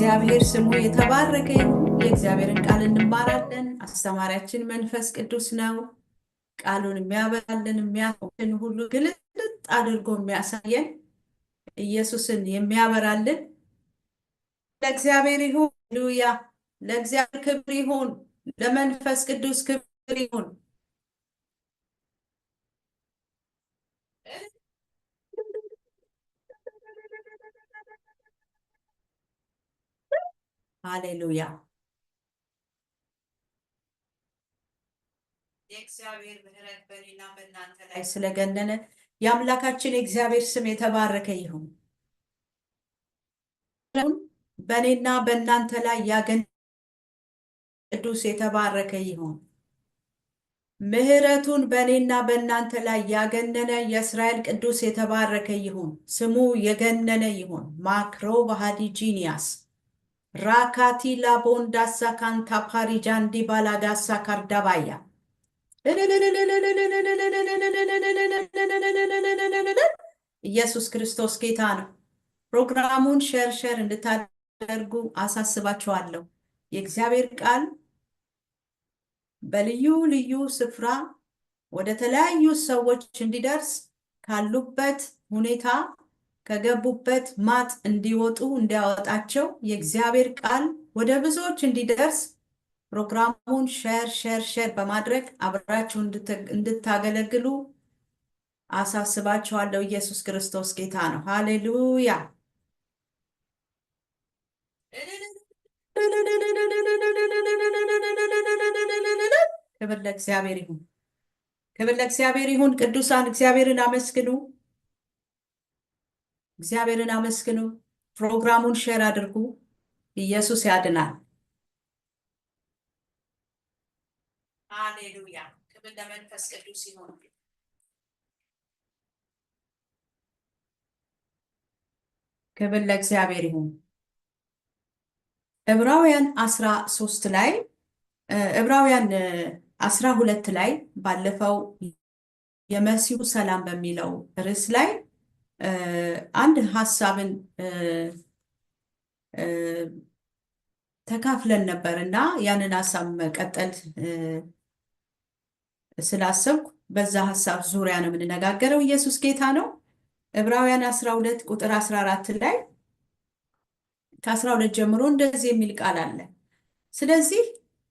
እግዚአብሔር ስሙ የተባረከ ይሁን። የእግዚአብሔርን ቃል እንማራለን። አስተማሪያችን መንፈስ ቅዱስ ነው። ቃሉን የሚያበራልን የሚያውቅን ሁሉ ግልጥ አድርጎ የሚያሳየን ኢየሱስን የሚያበራልን ለእግዚአብሔር ይሁን። ሃሌሉያ! ለእግዚአብሔር ክብር ይሁን፣ ለመንፈስ ቅዱስ ክብር ይሁን። ሃሌሉያ! የእግዚአብሔር ምሕረት በእኔና በእናንተ ላይ ስለገነነ የአምላካችን የእግዚአብሔር ስም የተባረከ ይሁን። በእኔና በእናንተ ላይ ያገኘ ቅዱስ የተባረከ ይሁን። ምሕረቱን በእኔና በእናንተ ላይ ያገነነ የእስራኤል ቅዱስ የተባረከ ይሁን። ስሙ የገነነ ይሁን። ማክሮ ባህዲጂኒያስ ራካቲ ላቦንዳሳ ካንታ ፓሪጃንዲ ባላዳሳ ካርዳባያ ኢየሱስ ክርስቶስ ጌታ ነው። ፕሮግራሙን ሸር እንድታደርጉ አሳስባችኋለሁ። የእግዚአብሔር ቃል በልዩ ልዩ ስፍራ ወደ ተለያዩ ሰዎች እንዲደርስ ካሉበት ሁኔታ ከገቡበት ማጥ እንዲወጡ እንዲያወጣቸው የእግዚአብሔር ቃል ወደ ብዙዎች እንዲደርስ ፕሮግራሙን ሸር በማድረግ አብራችሁ እንድታገለግሉ አሳስባችኋለሁ። ኢየሱስ ክርስቶስ ጌታ ነው። ሃሌሉያ! ክብር ለእግዚአብሔር ይሁን። ክብር ለእግዚአብሔር ይሁን። ቅዱሳን እግዚአብሔርን አመስግኑ። እግዚአብሔርን አመስግኑ። ፕሮግራሙን ሼር አድርጉ። ኢየሱስ ያድናል። ሃሌሉያ! ክብር ለመንፈስ ቅዱስ ይሁን። ክብር ለእግዚአብሔር ይሁን። ዕብራውያን 13 ላይ ዕብራውያን 12 ላይ ባለፈው የመሲሁ ሰላም በሚለው ርዕስ ላይ አንድ ሐሳብን ተካፍለን ነበር እና ያንን ሐሳብ መቀጠል ስላሰብኩ በዛ ሐሳብ ዙሪያ ነው የምንነጋገረው። ኢየሱስ ጌታ ነው። ዕብራውያን 12 ቁጥር 14 ላይ ከ12 ጀምሮ እንደዚህ የሚል ቃል አለ። ስለዚህ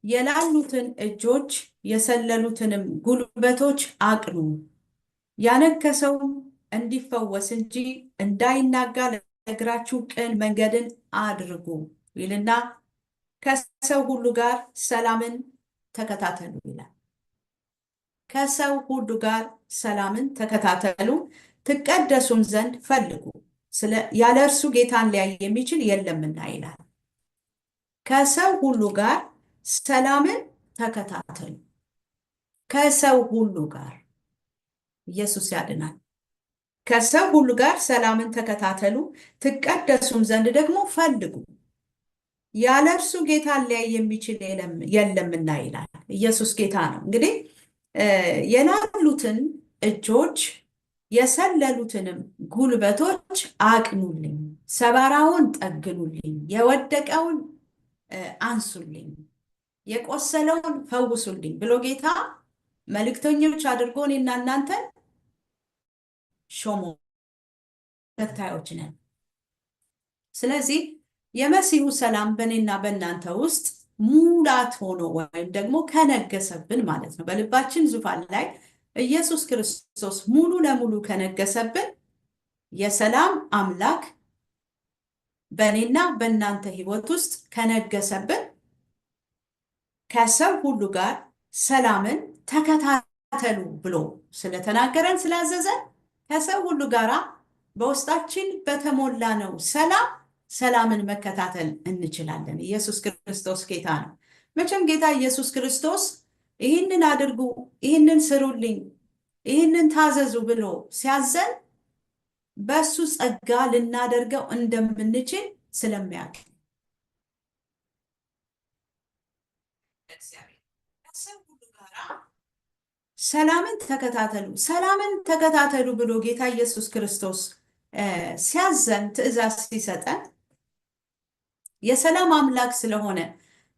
የላሉትን እጆች የሰለሉትንም ጉልበቶች አቅኑ፣ ያነከሰው እንዲፈወስ እንጂ እንዳይናጋ ለእግራችሁ ቅን መንገድን አድርጉ ይልና ከሰው ሁሉ ጋር ሰላምን ተከታተሉ ይላል። ከሰው ሁሉ ጋር ሰላምን ተከታተሉ፣ ትቀደሱም ዘንድ ፈልጉ፣ ያለ እርሱ ጌታን ሊያይ የሚችል የለምና ይላል። ከሰው ሁሉ ጋር ሰላምን ተከታተሉ። ከሰው ሁሉ ጋር ኢየሱስ ያድናል። ከሰው ሁሉ ጋር ሰላምን ተከታተሉ፣ ትቀደሱም ዘንድ ደግሞ ፈልጉ፣ ያለ እርሱ ጌታን ሊያይ የሚችል የለምና ይላል። ኢየሱስ ጌታ ነው። እንግዲህ የላሉትን እጆች የሰለሉትንም ጉልበቶች አቅኑልኝ፣ ሰባራውን ጠግኑልኝ፣ የወደቀውን አንሱልኝ፣ የቆሰለውን ፈውሱልኝ ብሎ ጌታ መልእክተኞች አድርጎ እኔና እናንተን ሾሞ ተከታዮች ነን። ስለዚህ የመሲሁ ሰላም በእኔና በእናንተ ውስጥ ሙላት ሆኖ ወይም ደግሞ ከነገሰብን ማለት ነው፣ በልባችን ዙፋን ላይ ኢየሱስ ክርስቶስ ሙሉ ለሙሉ ከነገሰብን የሰላም አምላክ በእኔና በእናንተ ሕይወት ውስጥ ከነገሰብን ከሰው ሁሉ ጋር ሰላምን ተከታተሉ ብሎ ስለተናገረን ስላዘዘን ከሰው ሁሉ ጋር በውስጣችን በተሞላ ነው ሰላምን መከታተል እንችላለን። ኢየሱስ ክርስቶስ ጌታ ነው። መቼም ጌታ ኢየሱስ ክርስቶስ ይህንን አድርጉ፣ ይህንን ስሩልኝ፣ ይህንን ታዘዙ ብሎ ሲያዘን በሱ ጸጋ ልናደርገው እንደምንችል ስለሚያውቅ ሰላምን ተከታተሉ ብሎ ጌታ ኢየሱስ ክርስቶስ ሲያዘን ትእዛዝ ሲሰጠን የሰላም አምላክ ስለሆነ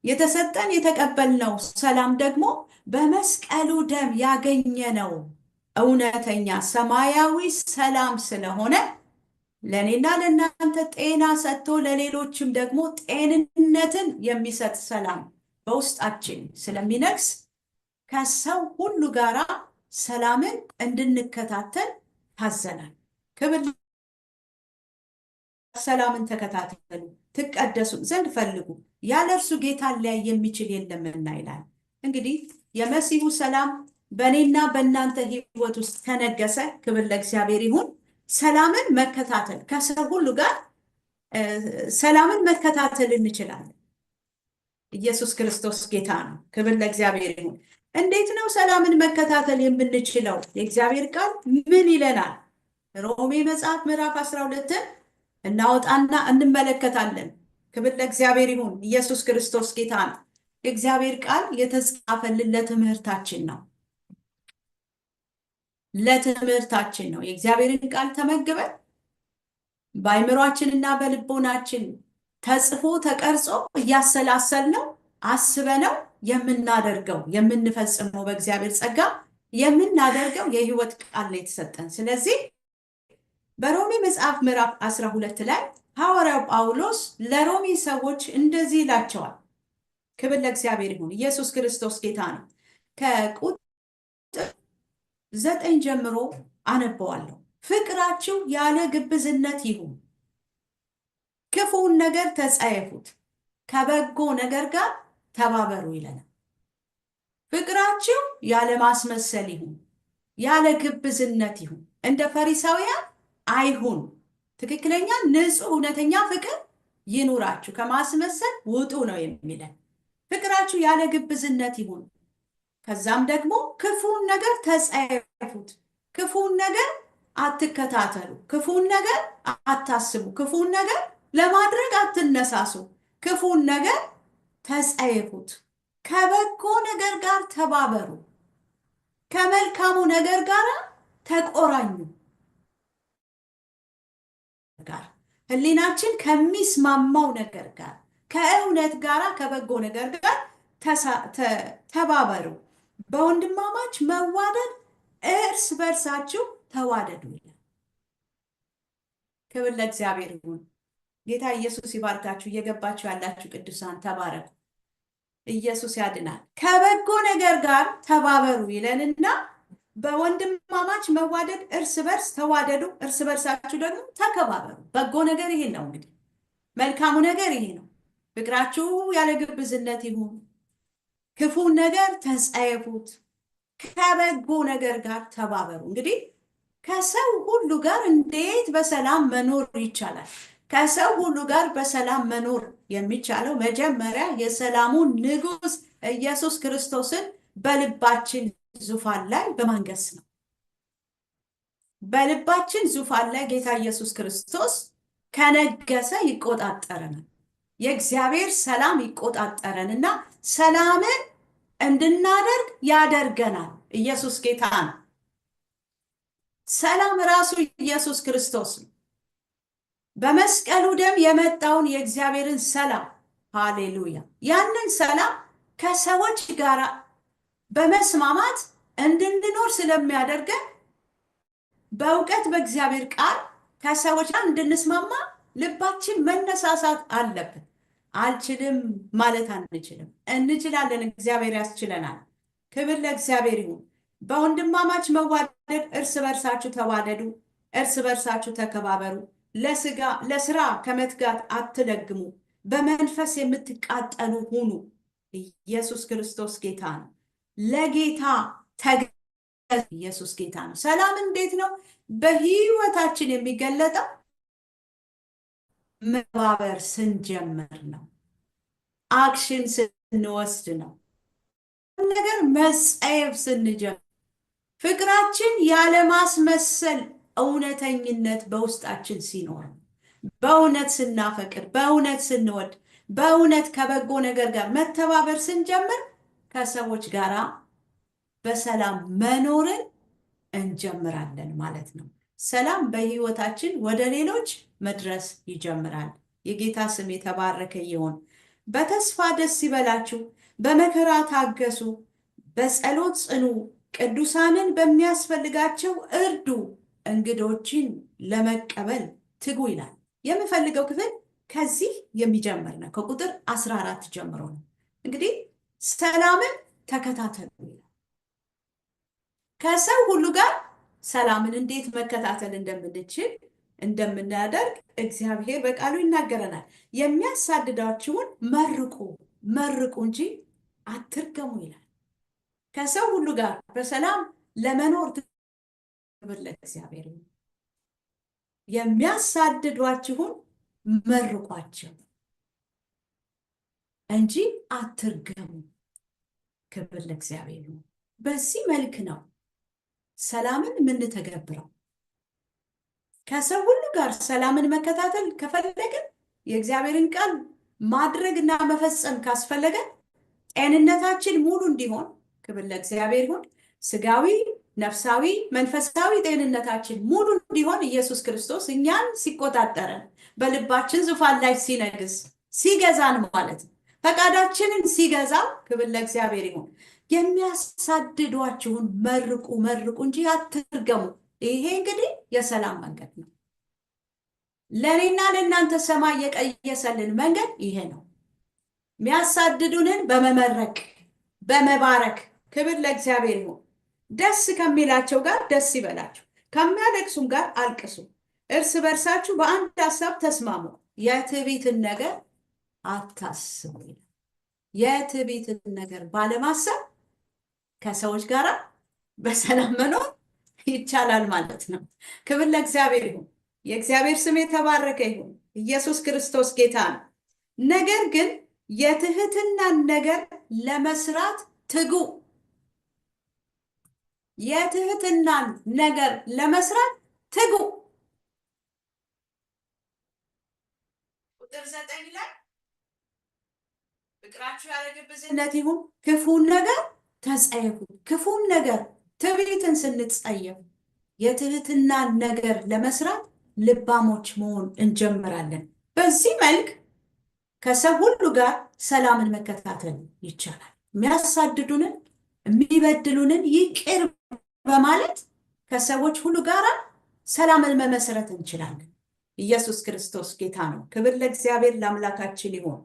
የተሰጠን የተቀበልነው ሰላም ደግሞ በመስቀሉ ደም ያገኘነው እውነተኛ ሰማያዊ ሰላም ስለሆነ ለእኔና ለእናንተ ጤና ሰጥቶ ለሌሎችም ደግሞ ጤንነትን የሚሰጥ ሰላም በውስጣችን ስለሚነግስ ከሰው ሁሉ ጋራ ሰላምን እንድንከታተል ታዘናል። ክብር ሰላምን ተከታተሉ፣ ትቀደሱ ዘንድ ፈልጉ፣ ያለ እርሱ ጌታን ሊያይ የሚችል የለምና ይላል። እንግዲህ የመሲሁ ሰላም በእኔና በእናንተ ሕይወት ውስጥ ከነገሰ ክብር ለእግዚአብሔር ይሁን። ሰላምን መከታተል ከሰው ሁሉ ጋር ሰላምን መከታተል እንችላለን። ኢየሱስ ክርስቶስ ጌታ ነው። ክብር ለእግዚአብሔር ይሁን። እንዴት ነው ሰላምን መከታተል የምንችለው? የእግዚአብሔር ቃል ምን ይለናል? ሮሜ መጽሐፍ ምዕራፍ 12 እናወጣና እንመለከታለን። ክብር ለእግዚአብሔር ይሁን። ኢየሱስ ክርስቶስ ጌታ ነው። የእግዚአብሔር ቃል የተጻፈልን ለትምህርታችን ነው። ለትምህርታችን ነው። የእግዚአብሔርን ቃል ተመግበን በአይምሯችንና በልቦናችን ተጽፎ ተቀርጾ እያሰላሰልነው አስበነው የምናደርገው የምንፈጽመው በእግዚአብሔር ጸጋ የምናደርገው የህይወት ቃል ነው የተሰጠን። ስለዚህ በሮሜ መጽሐፍ ምዕራፍ 12 ላይ ሐዋርያው ጳውሎስ ለሮሜ ሰዎች እንደዚህ ይላቸዋል። ክብር ለእግዚአብሔር ይሁን። ኢየሱስ ክርስቶስ ጌታ ነው። ከቁጥር 9 ጀምሮ አነበዋለሁ። ፍቅራችሁ ያለ ግብዝነት ይሁን፣ ክፉውን ነገር ተጸየፉት፣ ከበጎ ነገር ጋር ተባበሩ ይለናል። ፍቅራችሁ ያለ ማስመሰል ይሁን፣ ያለ ግብዝነት ይሁን፣ እንደ ፈሪሳውያን አይሁን። ትክክለኛ ንጹህ እውነተኛ ፍቅር ይኑራችሁ፣ ከማስመሰል ውጡ ነው የሚለን። ፍቅራችሁ ያለ ግብዝነት ይሁን። ከዛም ደግሞ ክፉን ነገር ተጸየፉት። ክፉን ነገር አትከታተሉ፣ ክፉን ነገር አታስቡ፣ ክፉን ነገር ለማድረግ አትነሳሱ። ክፉን ነገር ተጸየፉት፣ ከበጎ ነገር ጋር ተባበሩ፣ ከመልካሙ ነገር ጋር ተቆራኙ። ጋር ህሊናችን ከሚስማማው ነገር ጋር ከእውነት ጋር ከበጎ ነገር ጋር ተባበሩ። በወንድማማች መዋደድ እርስ በርሳችሁ ተዋደዱ ይላል። ክብር ለእግዚአብሔር ይሁን። ጌታ ኢየሱስ ይባርካችሁ። እየገባችሁ ያላችሁ ቅዱሳን ተባረኩ። ኢየሱስ ያድናል። ከበጎ ነገር ጋር ተባበሩ ይለንና በወንድማማች መዋደድ እርስ በርስ ተዋደዱ፣ እርስ በርሳችሁ ደግሞ ተከባበሩ። በጎ ነገር ይሄ ነው። እንግዲህ መልካሙ ነገር ይሄ ነው። ፍቅራችሁ ያለ ግብዝነት ይሁን፣ ክፉን ነገር ተጸየፉት፣ ከበጎ ነገር ጋር ተባበሩ። እንግዲህ ከሰው ሁሉ ጋር እንዴት በሰላም መኖር ይቻላል? ከሰው ሁሉ ጋር በሰላም መኖር የሚቻለው መጀመሪያ የሰላሙን ንጉሥ ኢየሱስ ክርስቶስን በልባችን ዙፋን ላይ በማንገስ ነው። በልባችን ዙፋን ላይ ጌታ ኢየሱስ ክርስቶስ ከነገሰ ይቆጣጠረናል። የእግዚአብሔር ሰላም ይቆጣጠረንና ሰላምን እንድናደርግ ያደርገናል። ኢየሱስ ጌታ ነው። ሰላም ራሱ ኢየሱስ ክርስቶስ ነው። በመስቀሉ ደም የመጣውን የእግዚአብሔርን ሰላም፣ ሃሌሉያ፣ ያንን ሰላም ከሰዎች ጋር በመስማማት እንድንኖር ስለሚያደርገን በእውቀት በእግዚአብሔር ቃል ከሰዎች ጋር እንድንስማማ ልባችን መነሳሳት አለብን። አልችልም ማለት አንችልም፣ እንችላለን። እግዚአብሔር ያስችለናል። ክብር ለእግዚአብሔር ይሁን። በወንድማማች መዋደድ እርስ በርሳችሁ ተዋደዱ፣ እርስ በርሳችሁ ተከባበሩ። ለስራ ከመትጋት አትለግሙ፣ በመንፈስ የምትቃጠሉ ሁኑ። ኢየሱስ ክርስቶስ ጌታ ነው። ለጌታ ተገዙ። ኢየሱስ ጌታ ነው። ሰላም እንዴት ነው በህይወታችን የሚገለጠው? መባበር ስንጀምር ነው። አክሽን ስንወስድ ነው። ነገር መጸየፍ ስንጀምር፣ ፍቅራችን ያለማስመሰል እውነተኝነት በውስጣችን ሲኖር፣ በእውነት ስናፈቅር፣ በእውነት ስንወድ፣ በእውነት ከበጎ ነገር ጋር መተባበር ስንጀምር ከሰዎች ጋር በሰላም መኖርን እንጀምራለን ማለት ነው። ሰላም በህይወታችን ወደ ሌሎች መድረስ ይጀምራል። የጌታ ስም የተባረከ ይሁን። በተስፋ ደስ ይበላችሁ፣ በመከራ ታገሱ፣ በጸሎት ጽኑ፣ ቅዱሳንን በሚያስፈልጋቸው እርዱ፣ እንግዶችን ለመቀበል ትጉ ይላል። የምፈልገው ክፍል ከዚህ የሚጀምር ነው። ከቁጥር 14 ጀምሮ ነው። እንግዲህ ሰላምን ተከታተሉ ይላል። ከሰው ሁሉ ጋር ሰላምን እንዴት መከታተል እንደምንችል እንደምናደርግ እግዚአብሔር በቃሉ ይናገረናል። የሚያሳድዳችሁን መርቁ መርቁ እንጂ አትርገሙ ይላል። ከሰው ሁሉ ጋር በሰላም ለመኖር ክብር ለእግዚአብሔር። የሚያሳድዷችሁን መርቋቸው እንጂ አትርገሙ። ክብር ለእግዚአብሔር። በዚህ መልክ ነው ሰላምን የምንተገብረው። ከሰው ሁሉ ጋር ሰላምን መከታተል ከፈለግን፣ የእግዚአብሔርን ቃል ማድረግና መፈጸም ካስፈለገን፣ ጤንነታችን ሙሉ እንዲሆን ክብር ለእግዚአብሔር ይሁን፣ ስጋዊ፣ ነፍሳዊ፣ መንፈሳዊ ጤንነታችን ሙሉ እንዲሆን ኢየሱስ ክርስቶስ እኛን ሲቆጣጠረን፣ በልባችን ዙፋን ላይ ሲነግስ፣ ሲገዛን ማለት ነው፣ ፈቃዳችንን ሲገዛ ክብር ለእግዚአብሔር ይሁን። የሚያሳድዷችሁን መርቁ መርቁ እንጂ አትርገሙ። ይሄ እንግዲህ የሰላም መንገድ ነው። ለእኔና ለእናንተ ሰማይ የቀየሰልን መንገድ ይሄ ነው። የሚያሳድዱንን በመመረቅ በመባረክ ክብር ለእግዚአብሔር ይሁን። ደስ ከሚላቸው ጋር ደስ ይበላችሁ፣ ከሚያለቅሱም ጋር አልቅሱ፣ እርስ በርሳችሁ በአንድ ሀሳብ ተስማሙ፣ የትዕቢትን ነገር አታስቡ። የትዕቢትን ነገር ባለማሰብ ከሰዎች ጋር በሰላም መኖር ይቻላል ማለት ነው። ክብር ለእግዚአብሔር ይሁን። የእግዚአብሔር ስም የተባረከ ይሁን። ኢየሱስ ክርስቶስ ጌታ ነው። ነገር ግን የትህትናን ነገር ለመስራት ትጉ። የትህትናን ነገር ለመስራት ትጉ። ቁጥር 9 ላይ ፍቅራችሁ ያለ ግብዝነት ይሁን፣ ክፉን ነገር ተጸየፉ። ክፉን ነገር ትዕቢትን ስንጸየፍ የትህትናን ነገር ለመስራት ልባሞች መሆን እንጀምራለን። በዚህ መልክ ከሰው ሁሉ ጋር ሰላምን መከታተል ይቻላል። የሚያሳድዱንን የሚበድሉንን ይቅር በማለት ከሰዎች ሁሉ ጋር ሰላምን መመስረት እንችላለን። ኢየሱስ ክርስቶስ ጌታ ነው። ክብር ለእግዚአብሔር ለአምላካችን ይሁን።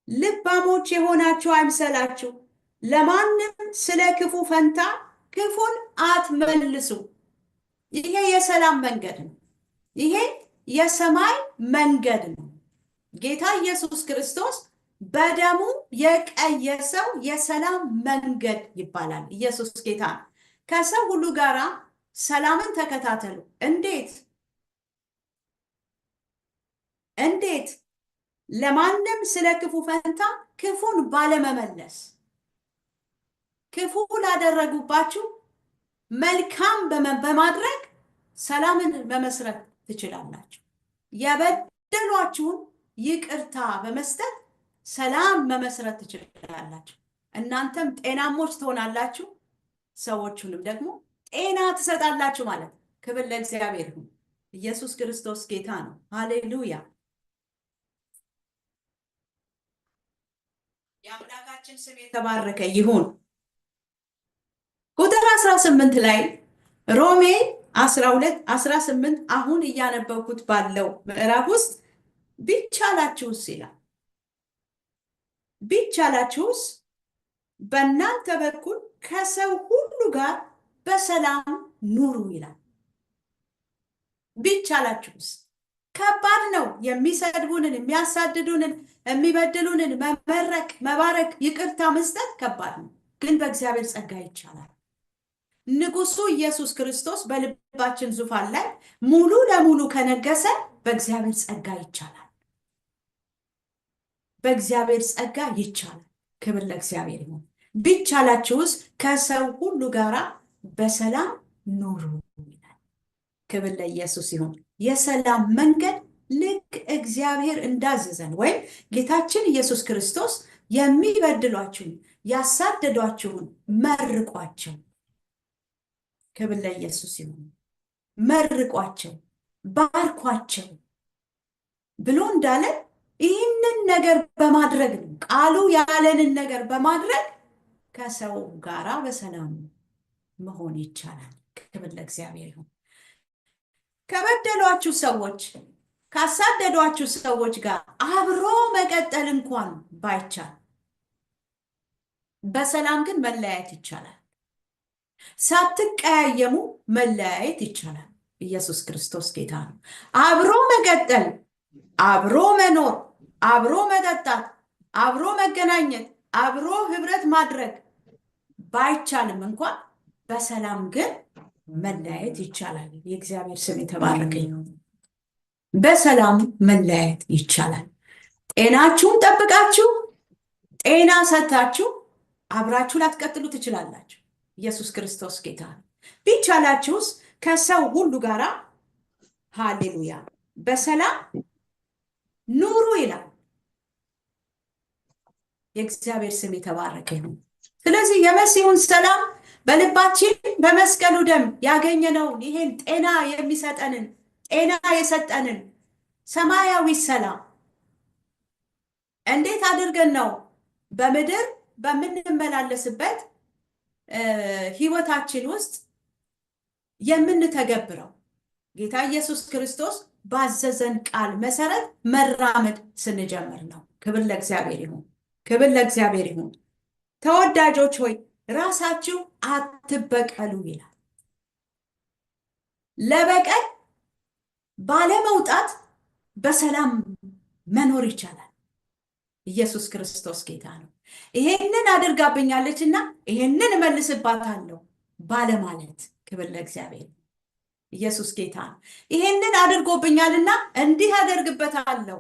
ልባሞች የሆናችሁ አይምሰላችሁ፣ ለማንም ስለ ክፉ ፈንታ ክፉን አትመልሱ። ይሄ የሰላም መንገድ ነው። ይሄ የሰማይ መንገድ ነው። ጌታ ኢየሱስ ክርስቶስ በደሙ የቀየሰው የሰላም መንገድ ይባላል። ኢየሱስ ጌታ ነው። ከሰው ሁሉ ጋራ ሰላምን ተከታተሉ። እንዴት? ለማንም ስለ ክፉ ፈንታ ክፉን ባለመመለስ። ክፉ ላደረጉባችሁ መልካም በማድረግ ሰላምን መመስረት ትችላላችሁ። የበደሏችሁን ይቅርታ በመስጠት ሰላም መመስረት ትችላላችሁ። እናንተም ጤናሞች ትሆናላችሁ፣ ሰዎቹንም ደግሞ ጤና ትሰጣላችሁ ማለት። ክብር ለእግዚአብሔር ይሁን። ኢየሱስ ክርስቶስ ጌታ ነው። ሃሌሉያ። የአምላካችን ስም የተባረከ ይሁን። ቁጥር 18 ላይ ሮሜ 12:18 አሁን እያነበብኩት ባለው ምዕራፍ ውስጥ ቢቻላችሁስ ይላል። ቢቻላችሁስ በእናንተ በኩል ከሰው ሁሉ ጋር በሰላም ኑሩ ይላል። ቢቻላችሁስ ከባድ ነው። የሚሰድቡንን፣ የሚያሳድዱንን፣ የሚበድሉንን መመረቅ፣ መባረክ፣ ይቅርታ መስጠት ከባድ ነው። ግን በእግዚአብሔር ጸጋ ይቻላል። ንጉሱ ኢየሱስ ክርስቶስ በልባችን ዙፋን ላይ ሙሉ ለሙሉ ከነገሰ በእግዚአብሔር ጸጋ ይቻላል። በእግዚአብሔር ጸጋ ይቻላል። ክብር ለእግዚአብሔር ይሁን። ቢቻላችሁስ ከሰው ሁሉ ጋራ በሰላም ኑሩ ይላል። ክብር ለኢየሱስ ይሁን። የሰላም መንገድ ልክ እግዚአብሔር እንዳዘዘን ወይም ጌታችን ኢየሱስ ክርስቶስ የሚበድሏችሁን፣ ያሳደዷችሁን መርቋቸው። ክብር ለኢየሱስ ይሁን። መርቋቸው፣ ባርኳቸው። ብሎ እንዳለ ይህንን ነገር በማድረግ ነው። ቃሉ ያለንን ነገር በማድረግ ከሰው ጋራ በሰላም መሆን ይቻላል። ክብር ለእግዚአብሔር ይሁን። ከበደሏችሁ ሰዎች፣ ካሳደዷችሁ ሰዎች ጋር አብሮ መቀጠል እንኳን ባይቻል በሰላም ግን መለያየት ይቻላል። ሳትቀያየሙ መለያየት ይቻላል። ኢየሱስ ክርስቶስ ጌታ ነው። አብሮ መቀጠል፣ አብሮ መኖር፣ አብሮ መጠጣት፣ አብሮ መገናኘት፣ አብሮ ህብረት ማድረግ ባይቻልም እንኳን በሰላም ግን መለያየት ይቻላል። የእግዚአብሔር ስም የተባረከ ነው። በሰላም መለያየት ይቻላል። ጤናችሁን ጠብቃችሁ ጤና ሰጥታችሁ አብራችሁ ላትቀጥሉ ትችላላችሁ። ኢየሱስ ክርስቶስ ጌታ ነው። ቢቻላችሁስ ከሰው ሁሉ ጋራ ሃሌሉያ በሰላም ኑሩ ይላል። የእግዚአብሔር ስም የተባረከ ነው። ስለዚህ የመሲሁን ሰላም በልባችን በመስቀሉ ደም ያገኘነውን ይሄን ጤና የሚሰጠንን ጤና የሰጠንን ሰማያዊ ሰላም እንዴት አድርገን ነው በምድር በምንመላለስበት ህይወታችን ውስጥ የምንተገብረው? ጌታ ኢየሱስ ክርስቶስ ባዘዘን ቃል መሰረት መራመድ ስንጀምር ነው። ክብር ለእግዚአብሔር ይሁን። ክብር ለእግዚአብሔር ይሁን። ተወዳጆች ሆይ ራሳችሁ አትበቀሉ ይላል። ለበቀል ባለመውጣት በሰላም መኖር ይቻላል። ኢየሱስ ክርስቶስ ጌታ ነው። ይሄንን አድርጋብኛለችና ይሄንን እመልስባታለሁ ባለማለት ክብር ለእግዚአብሔር። ኢየሱስ ጌታ ነው። ይሄንን አድርጎብኛልና እንዲህ አደርግበታለሁ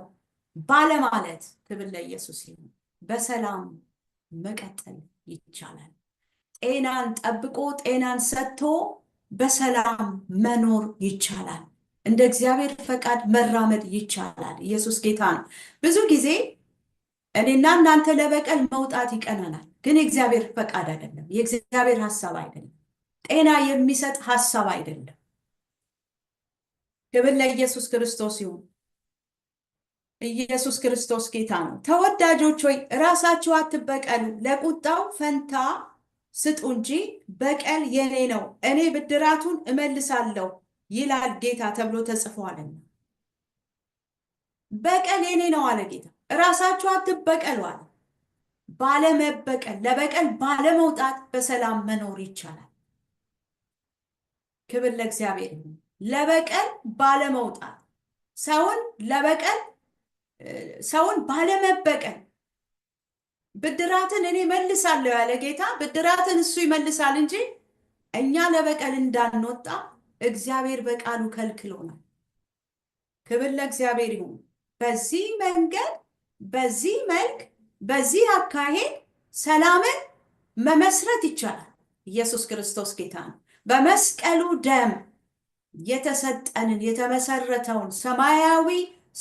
ባለማለት ክብር ለኢየሱስ ይሁን። በሰላም መቀጠል ይቻላል። ጤናን ጠብቆ ጤናን ሰጥቶ በሰላም መኖር ይቻላል። እንደ እግዚአብሔር ፈቃድ መራመድ ይቻላል። ኢየሱስ ጌታ ነው። ብዙ ጊዜ እኔና እናንተ ለበቀል መውጣት ይቀናናል፣ ግን የእግዚአብሔር ፈቃድ አይደለም። የእግዚአብሔር ሐሳብ አይደለም። ጤና የሚሰጥ ሐሳብ አይደለም። ክብር ለኢየሱስ ክርስቶስ ይሁን። ኢየሱስ ክርስቶስ ጌታ ነው። ተወዳጆች ሆይ ራሳችሁ አትበቀሉ፣ ለቁጣው ፈንታ ስጡ እንጂ በቀል የኔ ነው፣ እኔ ብድራቱን እመልሳለሁ ይላል ጌታ ተብሎ ተጽፏልና። በቀል የኔ ነው አለ ጌታ። ራሳችሁ አትበቀሉ አለ። ባለመበቀል ለበቀል ባለመውጣት በሰላም መኖር ይቻላል። ክብር ለእግዚአብሔር ይሁን። ለበቀል ባለመውጣት ሰውን ባለመበቀል ብድራትን እኔ መልሳለሁ ያለ ጌታ ብድራትን እሱ ይመልሳል እንጂ እኛ ለበቀል እንዳንወጣ እግዚአብሔር በቃሉ ከልክሎናል። ክብር ለእግዚአብሔር ይሁን። በዚህ መንገድ በዚህ መልክ በዚህ አካሄድ ሰላምን መመስረት ይቻላል። ኢየሱስ ክርስቶስ ጌታ ነው። በመስቀሉ ደም የተሰጠንን የተመሰረተውን ሰማያዊ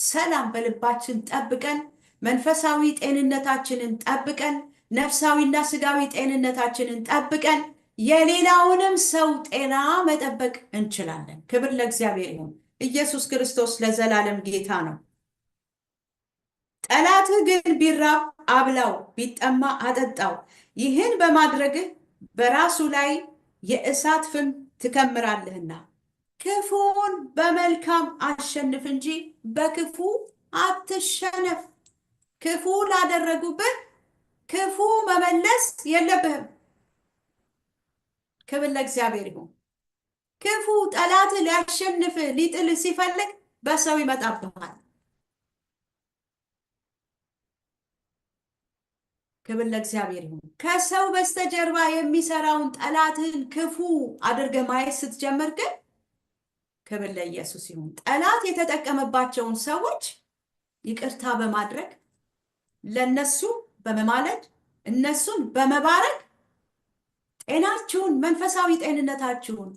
ሰላም በልባችን ጠብቀን መንፈሳዊ ጤንነታችንን ጠብቀን ነፍሳዊና ስጋዊ ጤንነታችንን ጠብቀን የሌላውንም ሰው ጤና መጠበቅ እንችላለን። ክብር ለእግዚአብሔር ይሁን። ኢየሱስ ክርስቶስ ለዘላለም ጌታ ነው። ጠላትህ ግን ቢራብ አብላው፣ ቢጠማ አጠጣው። ይህን በማድረግህ በራሱ ላይ የእሳት ፍም ትከምራለህና ክፉን በመልካም አሸንፍ እንጂ በክፉ አትሸነፍ። ክፉ ላደረጉብህ ክፉ መመለስ የለብህም። ክብር ለእግዚአብሔር ይሁን። ክፉ ጠላት ሊያሸንፍህ ሊጥልህ ሲፈልግ በሰው ይመጣብሃል። ክብር ለእግዚአብሔር ይሁን። ከሰው በስተጀርባ የሚሰራውን ጠላትህን ክፉ አድርገህ ማየት ስትጀምር ግን ክብር ለኢየሱስ ይሁን። ጠላት የተጠቀመባቸውን ሰዎች ይቅርታ በማድረግ ለነሱ በመማለድ እነሱን በመባረክ ጤናችሁን መንፈሳዊ ጤንነታችሁን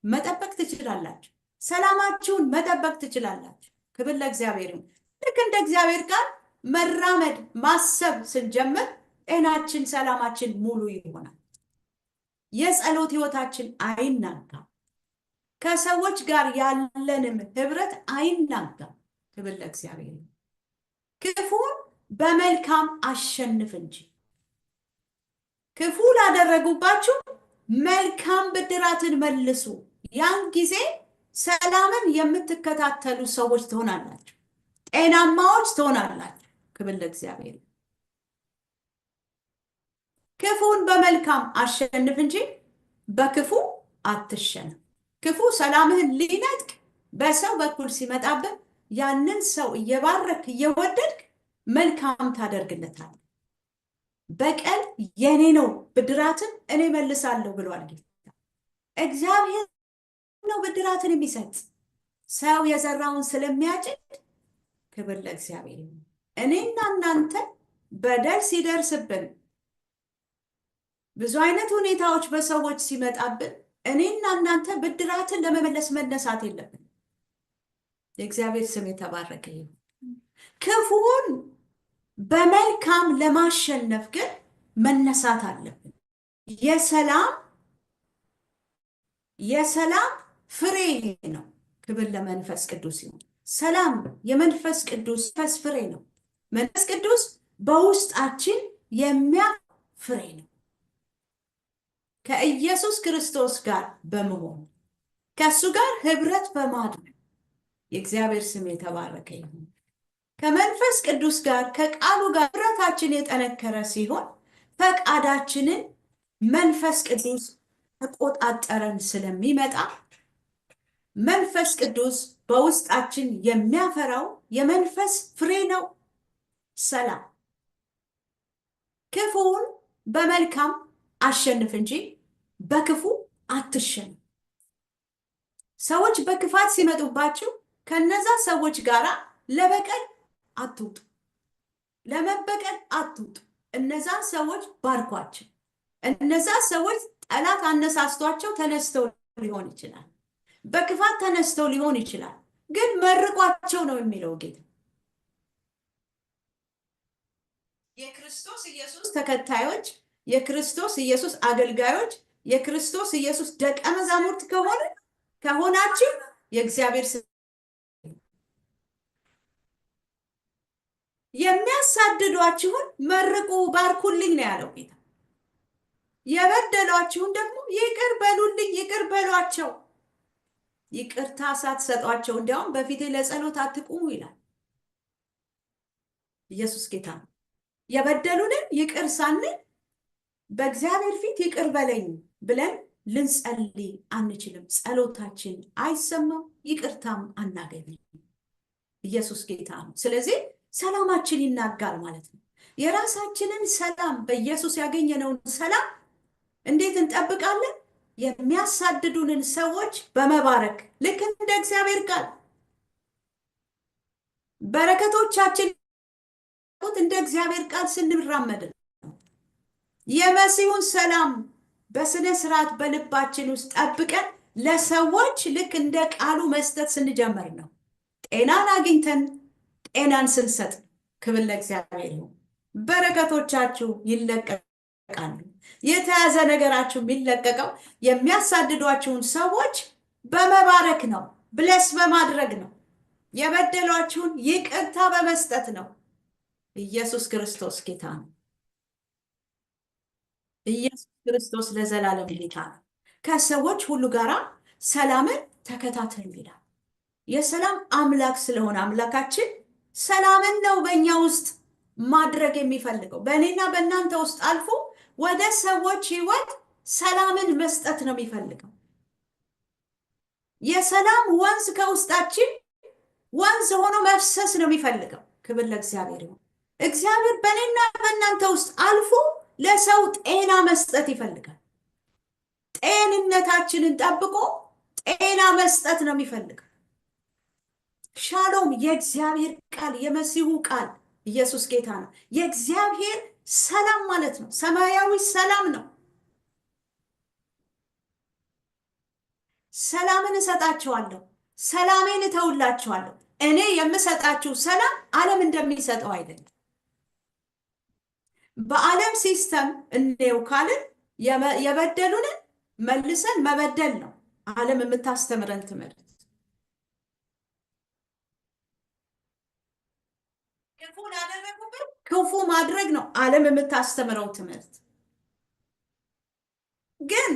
መጠበቅ ትችላላችሁ። ሰላማችሁን መጠበቅ ትችላላችሁ። ክብር ለእግዚአብሔር ይሁን። ልክ እንደ እግዚአብሔር ቃል መራመድ ማሰብ ስንጀምር ጤናችን ሰላማችን ሙሉ ይሆናል። የጸሎት ህይወታችን አይናጋም። ከሰዎች ጋር ያለንም ህብረት አይናጋም። ክብር ለእግዚአብሔር። ክፉን በመልካም አሸንፍ እንጂ። ክፉ ላደረጉባችሁ መልካም ብድራትን መልሱ። ያን ጊዜ ሰላምን የምትከታተሉ ሰዎች ትሆናላችሁ፣ ጤናማዎች ትሆናላችሁ። ክብር ለእግዚአብሔር። ክፉን በመልካም አሸንፍ እንጂ በክፉ አትሸነፍ። ክፉ ሰላምህን ሊነጥቅ በሰው በኩል ሲመጣብን ያንን ሰው እየባረክ እየወደድክ መልካም ታደርግለታል። በቀል የኔ ነው፣ ብድራትን እኔ መልሳለሁ ብሏል ጌታ። እግዚአብሔር ነው ብድራትን የሚሰጥ፣ ሰው የዘራውን ስለሚያጭድ። ክብር ለእግዚአብሔር። እኔና እናንተ በደል ሲደርስብን፣ ብዙ አይነት ሁኔታዎች በሰዎች ሲመጣብን እኔና እናንተ ብድራትን ለመመለስ መነሳት የለብን። የእግዚአብሔር ስም የተባረከ ይሁን። ክፉን በመልካም ለማሸነፍ ግን መነሳት አለብን። የሰላም ፍሬ ነው። ክብር ለመንፈስ ቅዱስ ይሁን። ሰላም የመንፈስ ቅዱስ ፍሬ ነው። መንፈስ ቅዱስ በውስጣችን ፍሬ ነው። ከኢየሱስ ክርስቶስ ጋር በመሆን ከሱ ጋር ህብረት በማድረግ የእግዚአብሔር ስም የተባረከ ይሁን። ከመንፈስ ቅዱስ ጋር ከቃሉ ጋር ህብረታችን የጠነከረ ሲሆን ፈቃዳችንን መንፈስ ቅዱስ ተቆጣጠረን ስለሚመጣ መንፈስ ቅዱስ በውስጣችን የሚያፈራው የመንፈስ ፍሬ ነው። ሰላም። ክፉን በመልካም አሸንፍ እንጂ በክፉ አትሸነፍ። ሰዎች በክፋት ሲመጡባችሁ ከነዛ ሰዎች ጋር ለበቀል አትውጡ፣ ለመበቀል አትውጡ። እነዛ ሰዎች ባርኳቸው። እነዛ ሰዎች ጠላት አነሳስቷቸው ተነስተው ሊሆን ይችላል፣ በክፋት ተነስተው ሊሆን ይችላል፣ ግን መርቋቸው ነው የሚለው ጌታ። የክርስቶስ ኢየሱስ ተከታዮች፣ የክርስቶስ ኢየሱስ አገልጋዮች፣ የክርስቶስ ኢየሱስ ደቀ መዛሙርት ከሆናችሁ የእግዚአብሔር የሚያሳድዷችሁን መርቁ፣ ባርኩልኝ ነው ያለው ጌታ። የበደሏችሁን ደግሞ ይቅር በሉልኝ፣ ይቅር በሏቸው። ይቅርታ ሳትሰጧቸው እንዲያውም በፊቴ ለጸሎት አትቁሙ ይላል ኢየሱስ ጌታ ነው። የበደሉንን ይቅር ሳንል በእግዚአብሔር ፊት ይቅር በለኝ ብለን ልንጸልይ አንችልም። ጸሎታችን አይሰማም፣ ይቅርታም አናገኝም። ኢየሱስ ጌታ ነው። ስለዚህ ሰላማችን ይናጋል ማለት ነው። የራሳችንን ሰላም በኢየሱስ ያገኘነውን ሰላም እንዴት እንጠብቃለን? የሚያሳድዱንን ሰዎች በመባረክ ልክ እንደ እግዚአብሔር ቃል በረከቶቻችን እንደ እግዚአብሔር ቃል ስንራመድ የመሲሁን ሰላም በስነ ስርዓት በልባችን ውስጥ ጠብቀን ለሰዎች ልክ እንደ ቃሉ መስጠት ስንጀምር ነው ጤናን አግኝተን ጤናን ስንሰጥ። ክብር ለእግዚአብሔር ይሁን። በረከቶቻችሁ ይለቀቃሉ። የተያዘ ነገራችሁ የሚለቀቀው የሚያሳድዷችሁን ሰዎች በመባረክ ነው፣ ብለስ በማድረግ ነው፣ የበደሏችሁን ይቅርታ በመስጠት ነው። ኢየሱስ ክርስቶስ ጌታ ነው። ኢየሱስ ክርስቶስ ለዘላለም ጌታ ነው። ከሰዎች ሁሉ ጋራ ሰላምን ተከታተሉ ይላል። የሰላም አምላክ ስለሆነ አምላካችን ሰላምን ነው በእኛ ውስጥ ማድረግ የሚፈልገው። በእኔና በእናንተ ውስጥ አልፎ ወደ ሰዎች ህይወት ሰላምን መስጠት ነው የሚፈልገው። የሰላም ወንዝ ከውስጣችን ወንዝ ሆኖ መፍሰስ ነው የሚፈልገው። ክብር ለእግዚአብሔር ይሁን። እግዚአብሔር በእኔና በእናንተ ውስጥ አልፎ ለሰው ጤና መስጠት ይፈልጋል። ጤንነታችንን ጠብቆ ጤና መስጠት ነው የሚፈልገው። ሻሎም የእግዚአብሔር ቃል የመሲሁ ቃል ኢየሱስ ጌታ ነው። የእግዚአብሔር ሰላም ማለት ነው። ሰማያዊ ሰላም ነው። ሰላምን እሰጣችኋለሁ፣ ሰላሜን እተውላችኋለሁ። እኔ የምሰጣችሁ ሰላም ዓለም እንደሚሰጠው አይደለም። በዓለም ሲስተም እንየው ካልን የበደሉንን መልሰን መበደል ነው ዓለም የምታስተምረን ትምህርት። ክፉ ላደረጉብን ክፉ ማድረግ ነው ዓለም የምታስተምረው ትምህርት። ግን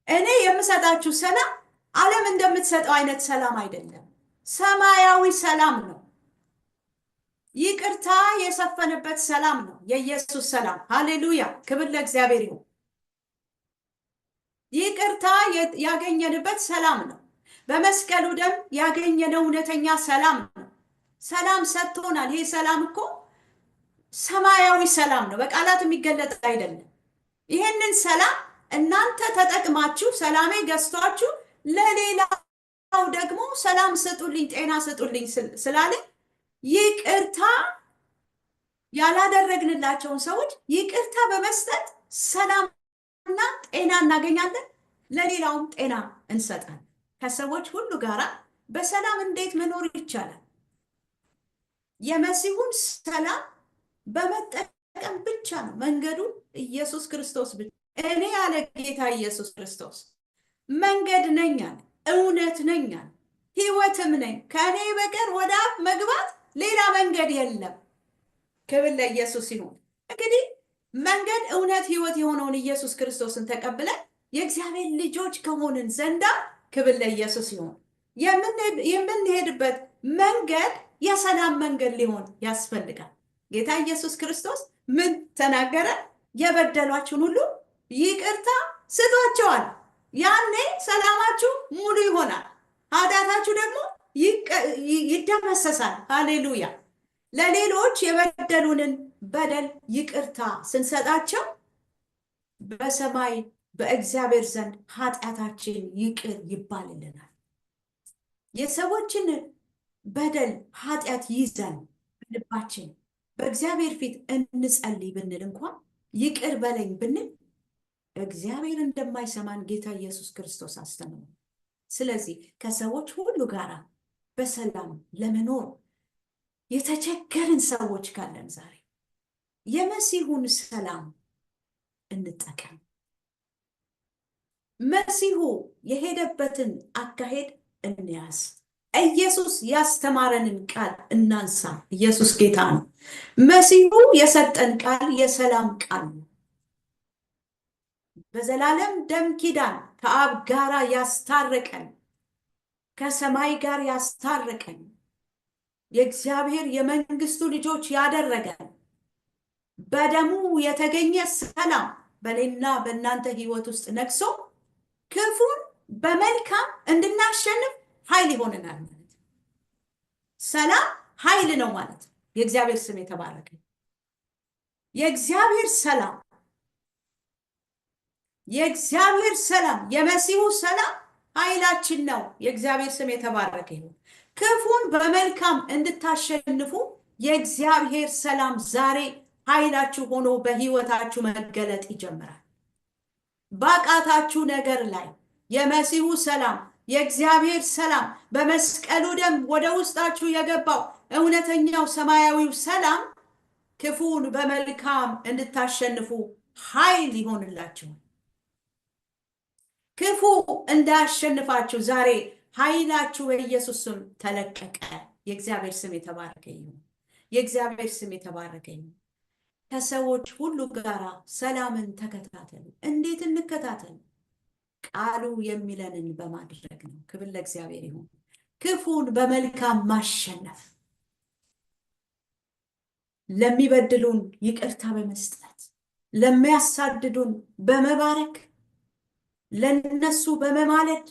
እኔ የምሰጣችሁ ሰላም ዓለም እንደምትሰጠው አይነት ሰላም አይደለም። ሰማያዊ ሰላም ነው። ይቅርታ የሰፈነበት ሰላም ነው። የኢየሱስ ሰላም። ሃሌሉያ! ክብር ለእግዚአብሔር ይሁን። ይቅርታ ያገኘንበት ሰላም ነው። በመስቀሉ ደም ያገኘነው እውነተኛ ሰላም ነው። ሰላም ሰጥቶናል። ይሄ ሰላም እኮ ሰማያዊ ሰላም ነው። በቃላት የሚገለጥ አይደለም። ይሄንን ሰላም እናንተ ተጠቅማችሁ ሰላሜ ገዝቷችሁ ለሌላው ደግሞ ሰላም ስጡልኝ፣ ጤና ስጡልኝ ስላለ ይቅርታ ያላደረግንላቸውን ሰዎች ይቅርታ በመስጠት ሰላምና ጤና እናገኛለን። ለሌላውም ጤና እንሰጣለን። ከሰዎች ሁሉ ጋራ በሰላም እንዴት መኖር ይቻላል? የመሲሁን ሰላም በመጠቀም ብቻ ነው። መንገዱ ኢየሱስ ክርስቶስ ብቻ። እኔ ያለ ጌታ ኢየሱስ ክርስቶስ መንገድ ነኝ አለ፣ እውነት ነኝ አለ፣ ሕይወትም ነኝ፣ ከእኔ በቀር ወደ አብ መግባት ሌላ መንገድ የለም። ክብር ለኢየሱስ ይሁን። እንግዲህ መንገድ፣ እውነት፣ ሕይወት የሆነውን ኢየሱስ ክርስቶስን ተቀብለን የእግዚአብሔር ልጆች ከሆንን ዘንዳ ክብር ለኢየሱስ ይሁን። የምንሄድበት መንገድ የሰላም መንገድ ሊሆን ያስፈልጋል። ጌታ ኢየሱስ ክርስቶስ ምን ተናገረ? የበደሏችሁን ሁሉ ይቅርታ ስጧቸዋል። ያኔ ሰላማችሁ ሙሉ ይሆናል፣ ኃጢአታችሁ ደግሞ ይደመሰሳል። ሃሌሉያ! ለሌሎች የበደሉንን በደል ይቅርታ ስንሰጣቸው በሰማይ በእግዚአብሔር ዘንድ ኃጢአታችን ይቅር ይባልልናል። የሰዎችን በደል ኃጢአት ይዘን ልባችን በእግዚአብሔር ፊት እንጸልይ ብንል እንኳን ይቅር በለኝ ብንል እግዚአብሔር እንደማይሰማን ጌታ ኢየሱስ ክርስቶስ አስተምሯል። ስለዚህ ከሰዎች ሁሉ ጋር በሰላም ለመኖር የተቸገርን ሰዎች ካለን ዛሬ የመሲሁን ሰላም እንጠቀም። መሲሁ የሄደበትን አካሄድ እንያዝ። ኢየሱስ ያስተማረንን ቃል እናንሳ። ኢየሱስ ጌታ ነው። መሲሁ የሰጠን ቃል የሰላም ቃል ነው። በዘላለም ደም ኪዳን ከአብ ጋር ያስታረቀን፣ ከሰማይ ጋር ያስታረቀን፣ የእግዚአብሔር የመንግስቱ ልጆች ያደረገን፣ በደሙ የተገኘ ሰላም በእኔና በእናንተ ህይወት ውስጥ ነግሶ ክፉን በመልካም እንድናሸንፍ ኃይል ይሆነናል ማለት ነው። ሰላም ኃይል ነው ማለት ነው። የእግዚአብሔር ስም የተባረከ። የእግዚአብሔር ሰላም የእግዚአብሔር ሰላም የመሲሁ ሰላም ኃይላችን ነው። የእግዚአብሔር ስም የተባረከ ይሁን። ክፉን በመልካም እንድታሸንፉ የእግዚአብሔር ሰላም ዛሬ ኃይላችሁ ሆኖ በህይወታችሁ መገለጥ ይጀምራል። ባቃታችሁ ነገር ላይ የመሲሁ ሰላም የእግዚአብሔር ሰላም በመስቀሉ ደም ወደ ውስጣችሁ የገባው እውነተኛው ሰማያዊው ሰላም ክፉን በመልካም እንድታሸንፉ ኃይል ይሆንላችሁ። ክፉ እንዳያሸንፋችሁ ዛሬ ኃይላችሁ በኢየሱስ ስም ተለቀቀ። የእግዚአብሔር ስም የተባረከ ይሁን። የእግዚአብሔር ስም የተባረከ ይሁን። ከሰዎች ሁሉ ጋር ሰላምን ተከታተሉ። እንዴት እንከታተሉ? ቃሉ የሚለንን በማድረግ ነው። ክብር ለእግዚአብሔር ይሁን። ክፉን በመልካም ማሸነፍ፣ ለሚበድሉን ይቅርታ በመስጠት፣ ለሚያሳድዱን በመባረክ፣ ለነሱ በመማለድ፣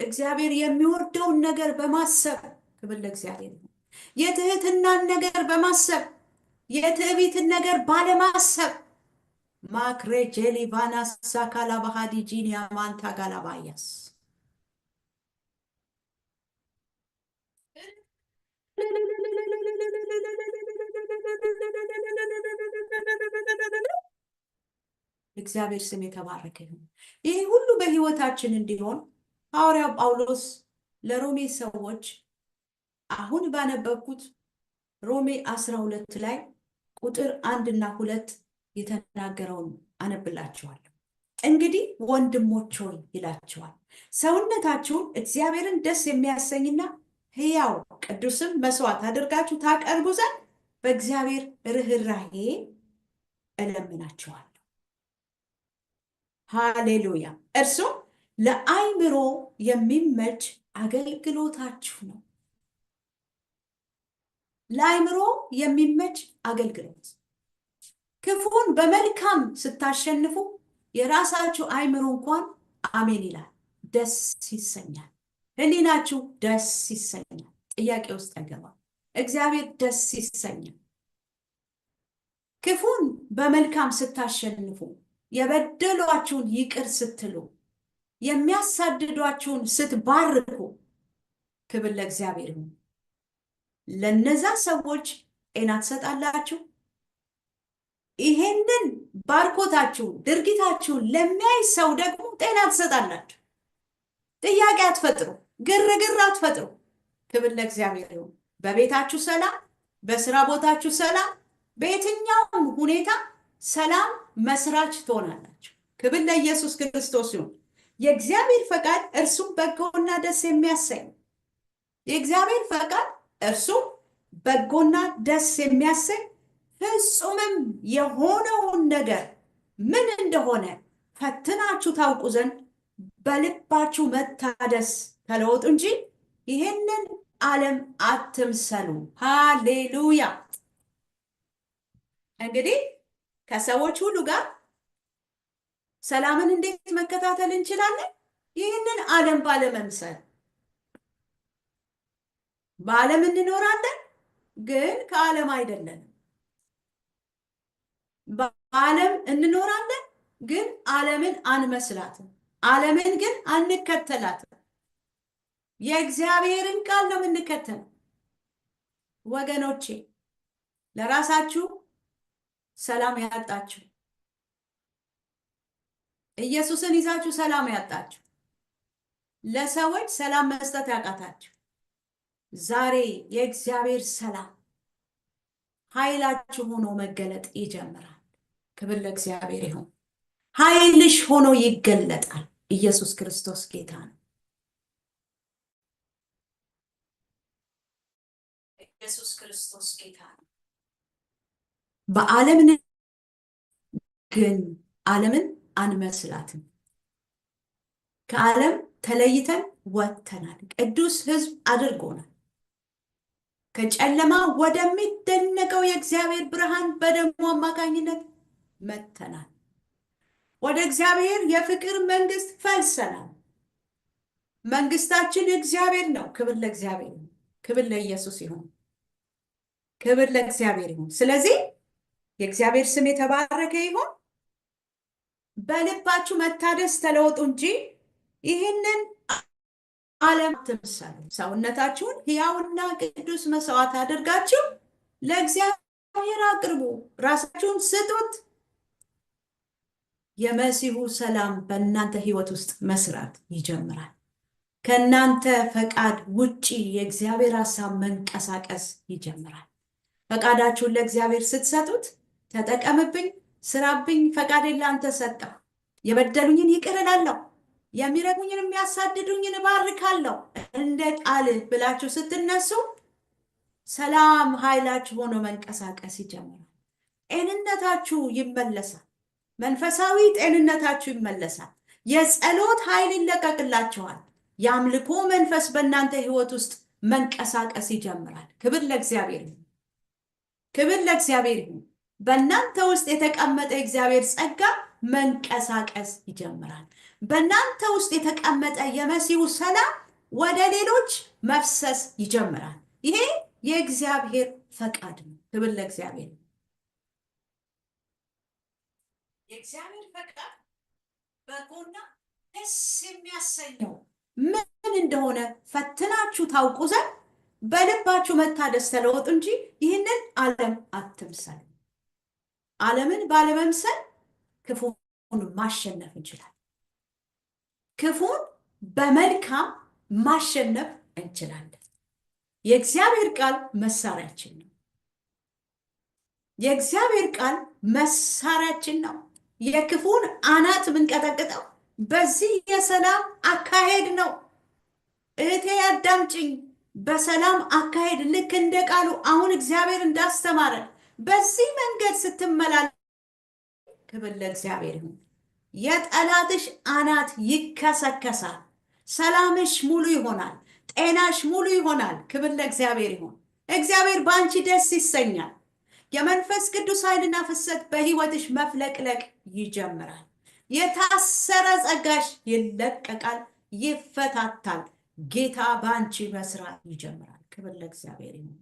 እግዚአብሔር የሚወደውን ነገር በማሰብ፣ ክብር ለእግዚአብሔር ይሁን። የትህትናን ነገር በማሰብ፣ የትዕቢትን ነገር ባለማሰብ ማክሬ ጄሊቫና ሳካላ ባህዲ ጂኒያ ማንታ ጋላባያስ እግዚአብሔር ስም የተባረከ ይሁን። ይህ ሁሉ በህይወታችን እንዲሆን ሐዋርያው ጳውሎስ ለሮሜ ሰዎች አሁን ባነበብኩት ሮሜ 12 ላይ ቁጥር 1 እና 2 የተናገረውን አነብላችኋለሁ። እንግዲህ ወንድሞች ሆይ ይላችኋል፣ ሰውነታችሁን እግዚአብሔርን ደስ የሚያሰኝና ሕያው ቅዱስም መስዋዕት አድርጋችሁ ታቀርቡ ዘንድ በእግዚአብሔር ርኅራኄ እለምናችኋለሁ። ሃሌሉያ። እርሱም ለአእምሮ የሚመች አገልግሎታችሁ ነው። ለአእምሮ የሚመች አገልግሎት። ክፉን በመልካም ስታሸንፉ የራሳችሁ አእምሮ እንኳን አሜን ይላል፣ ደስ ይሰኛል። ህሊናችሁ ደስ ይሰኛል። ጥያቄ ውስጥ አይገባም። እግዚአብሔር ደስ ይሰኛል። ክፉን በመልካም ስታሸንፉ፣ የበደሏችሁን ይቅር ስትሉ፣ የሚያሳድዷችሁን ስትባርኩ፣ ክብር ለእግዚአብሔር ይሁን። ለነዛ ሰዎች ጤና ትሰጣላችሁ። ይሄንን ባርኮታችሁን ድርጊታችሁን ለሚያይ ሰው ደግሞ ጤና ትሰጣላችሁ። ጥያቄ አትፈጥሩ፣ ግርግር አትፈጥሩ። ክብር ለእግዚአብሔር ይሁን። በቤታችሁ ሰላም፣ በስራ ቦታችሁ ሰላም፣ በየትኛውም ሁኔታ ሰላም መስራች ትሆናላችሁ። ክብር ለኢየሱስ ክርስቶስ ይሁን። የእግዚአብሔር ፈቃድ እርሱም በጎና ደስ የሚያሰኝ የእግዚአብሔር ፈቃድ እርሱም በጎና ደስ የሚያሰኝ ፍጹምም የሆነውን ነገር ምን እንደሆነ ፈትናችሁ ታውቁ ዘንድ በልባችሁ መታደስ ተለወጡ እንጂ ይህንን ዓለም አትምሰሉ። ሃሌሉያ። እንግዲህ ከሰዎች ሁሉ ጋር ሰላምን እንዴት መከታተል እንችላለን? ይህንን ዓለም ባለመምሰል። በዓለም እንኖራለን፣ ግን ከዓለም አይደለንም። በዓለም እንኖራለን፣ ግን ዓለምን አንመስላትም። ዓለምን ግን አንከተላትም። የእግዚአብሔርን ቃል ነው የምንከተለው። ወገኖቼ፣ ለራሳችሁ ሰላም ያጣችሁ፣ ኢየሱስን ይዛችሁ ሰላም ያጣችሁ፣ ለሰዎች ሰላም መስጠት ያቃታችሁ፣ ዛሬ የእግዚአብሔር ሰላም ኃይላችሁ ሆኖ መገለጥ ይጀምራል። ክብር ለእግዚአብሔር ይሁን። ኃይልሽ ሆኖ ይገለጣል። ኢየሱስ ክርስቶስ ጌታ ነው። ኢየሱስ ክርስቶስ ጌታ ነው። በዓለም ግን ዓለምን አንመስላትም። ከዓለም ተለይተን ወጥተናል። ቅዱስ ሕዝብ አድርጎናል። ከጨለማ ወደሚደነቀው የእግዚአብሔር ብርሃን በደሙ አማካኝነት መጥተናል። ወደ እግዚአብሔር የፍቅር መንግስት ፈልሰናል። መንግስታችን እግዚአብሔር ነው። ክብር ለእግዚአብሔር ይሁን። ክብር ለኢየሱስ ይሁን። ክብር ለእግዚአብሔር ይሁን። ስለዚህ የእግዚአብሔር ስም የተባረከ ይሁን። በልባችሁ መታደስ ተለወጡ እንጂ ይህንን ዓለም አትምሰሉ። ሰውነታችሁን ሕያውና ቅዱስ መስዋዕት አድርጋችሁ ለእግዚአብሔር አቅርቡ። ራሳችሁን ስጡት። የመሲሁ ሰላም በእናንተ ህይወት ውስጥ መስራት ይጀምራል። ከእናንተ ፈቃድ ውጪ የእግዚአብሔር ሐሳብ መንቀሳቀስ ይጀምራል። ፈቃዳችሁን ለእግዚአብሔር ስትሰጡት ተጠቀምብኝ፣ ስራብኝ፣ ፈቃዴን ለአንተ ሰጠሁ፣ የበደሉኝን ይቅር እላለሁ፣ የሚረግሙኝን የሚያሳድዱኝን እባርካለሁ እንደ ቃል ብላችሁ ስትነሱ ሰላም ኃይላችሁ ሆኖ መንቀሳቀስ ይጀምራል። ጤንነታችሁ ይመለሳል። መንፈሳዊ ጤንነታችሁ ይመለሳል። የጸሎት ኃይል ይለቀቅላችኋል። የአምልኮ መንፈስ በእናንተ ህይወት ውስጥ መንቀሳቀስ ይጀምራል። ክብር ለእግዚአብሔር ይሁን። ክብር ለእግዚአብሔር ይሁን። በእናንተ ውስጥ የተቀመጠ የእግዚአብሔር ጸጋ መንቀሳቀስ ይጀምራል። በእናንተ ውስጥ የተቀመጠ የመሲሁ ሰላም ወደ ሌሎች መፍሰስ ይጀምራል። ይሄ የእግዚአብሔር ፈቃድ ነው። ክብር ለእግዚአብሔር ይሁን። የእግዚአብሔር ፈቃድ በጎና ደስ የሚያሰኘው ምን እንደሆነ ፈትናችሁ ታውቁ ዘንድ በልባችሁ መታደስ ተለወጡ እንጂ ይህንን ዓለም አትምሰሉ። ዓለምን ባለመምሰል ክፉን ማሸነፍ እንችላለን። ክፉን በመልካም ማሸነፍ እንችላለን። የእግዚአብሔር ቃል መሳሪያችን ነው። የእግዚአብሔር ቃል መሳሪያችን ነው። የክፉን አናት የምንቀጠቅጠው በዚህ የሰላም አካሄድ ነው። እህቴ አዳምጪኝ፣ በሰላም አካሄድ ልክ እንደ ቃሉ አሁን እግዚአብሔር እንዳስተማረ በዚህ መንገድ ስትመላለስ ክብር ለእግዚአብሔር ይሁን። የጠላትሽ አናት ይከሰከሳል። ሰላምሽ ሙሉ ይሆናል። ጤናሽ ሙሉ ይሆናል። ክብር ለእግዚአብሔር ይሁን። እግዚአብሔር በአንቺ ደስ ይሰኛል። የመንፈስ ቅዱስ ኃይልና ፍሰት በህይወትሽ መፍለቅለቅ ይጀምራል። የታሰረ ጸጋሽ ይለቀቃል፣ ይፈታታል። ጌታ በአንቺ መስራት ይጀምራል። ክብር ለእግዚአብሔር ይሁን።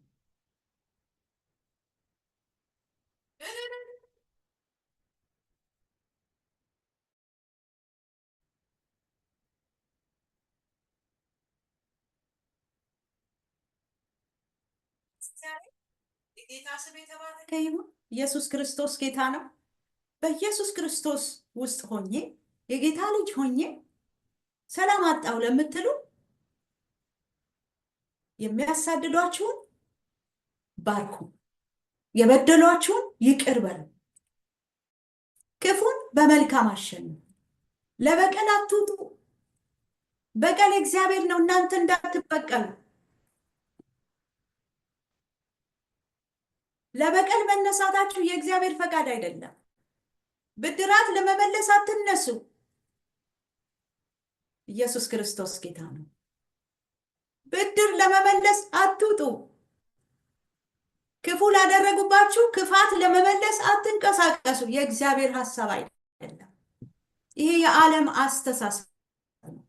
የጌታ ስም የተባረከ ይሁን። ኢየሱስ ክርስቶስ ጌታ ነው። በኢየሱስ ክርስቶስ ውስጥ ሆኜ የጌታ ልጅ ሆኜ ሰላም አጣው ለምትሉ የሚያሳድዷችሁን ባርኩ፣ የበደሏችሁን ይቅር በሉ፣ ክፉን በመልካም አሸንፉ፣ ለበቀል አትውጡ። በቀል እግዚአብሔር ነው፣ እናንተ እንዳትበቀሉ። ለበቀል መነሳታችሁ የእግዚአብሔር ፈቃድ አይደለም። ብድራት ለመመለስ አትነሱ። ኢየሱስ ክርስቶስ ጌታ ነው። ብድር ለመመለስ አትውጡ። ክፉ ላደረጉባችሁ ክፋት ለመመለስ አትንቀሳቀሱ። የእግዚአብሔር ሐሳብ አይደለም። ይሄ የዓለም አስተሳሰብ ነው።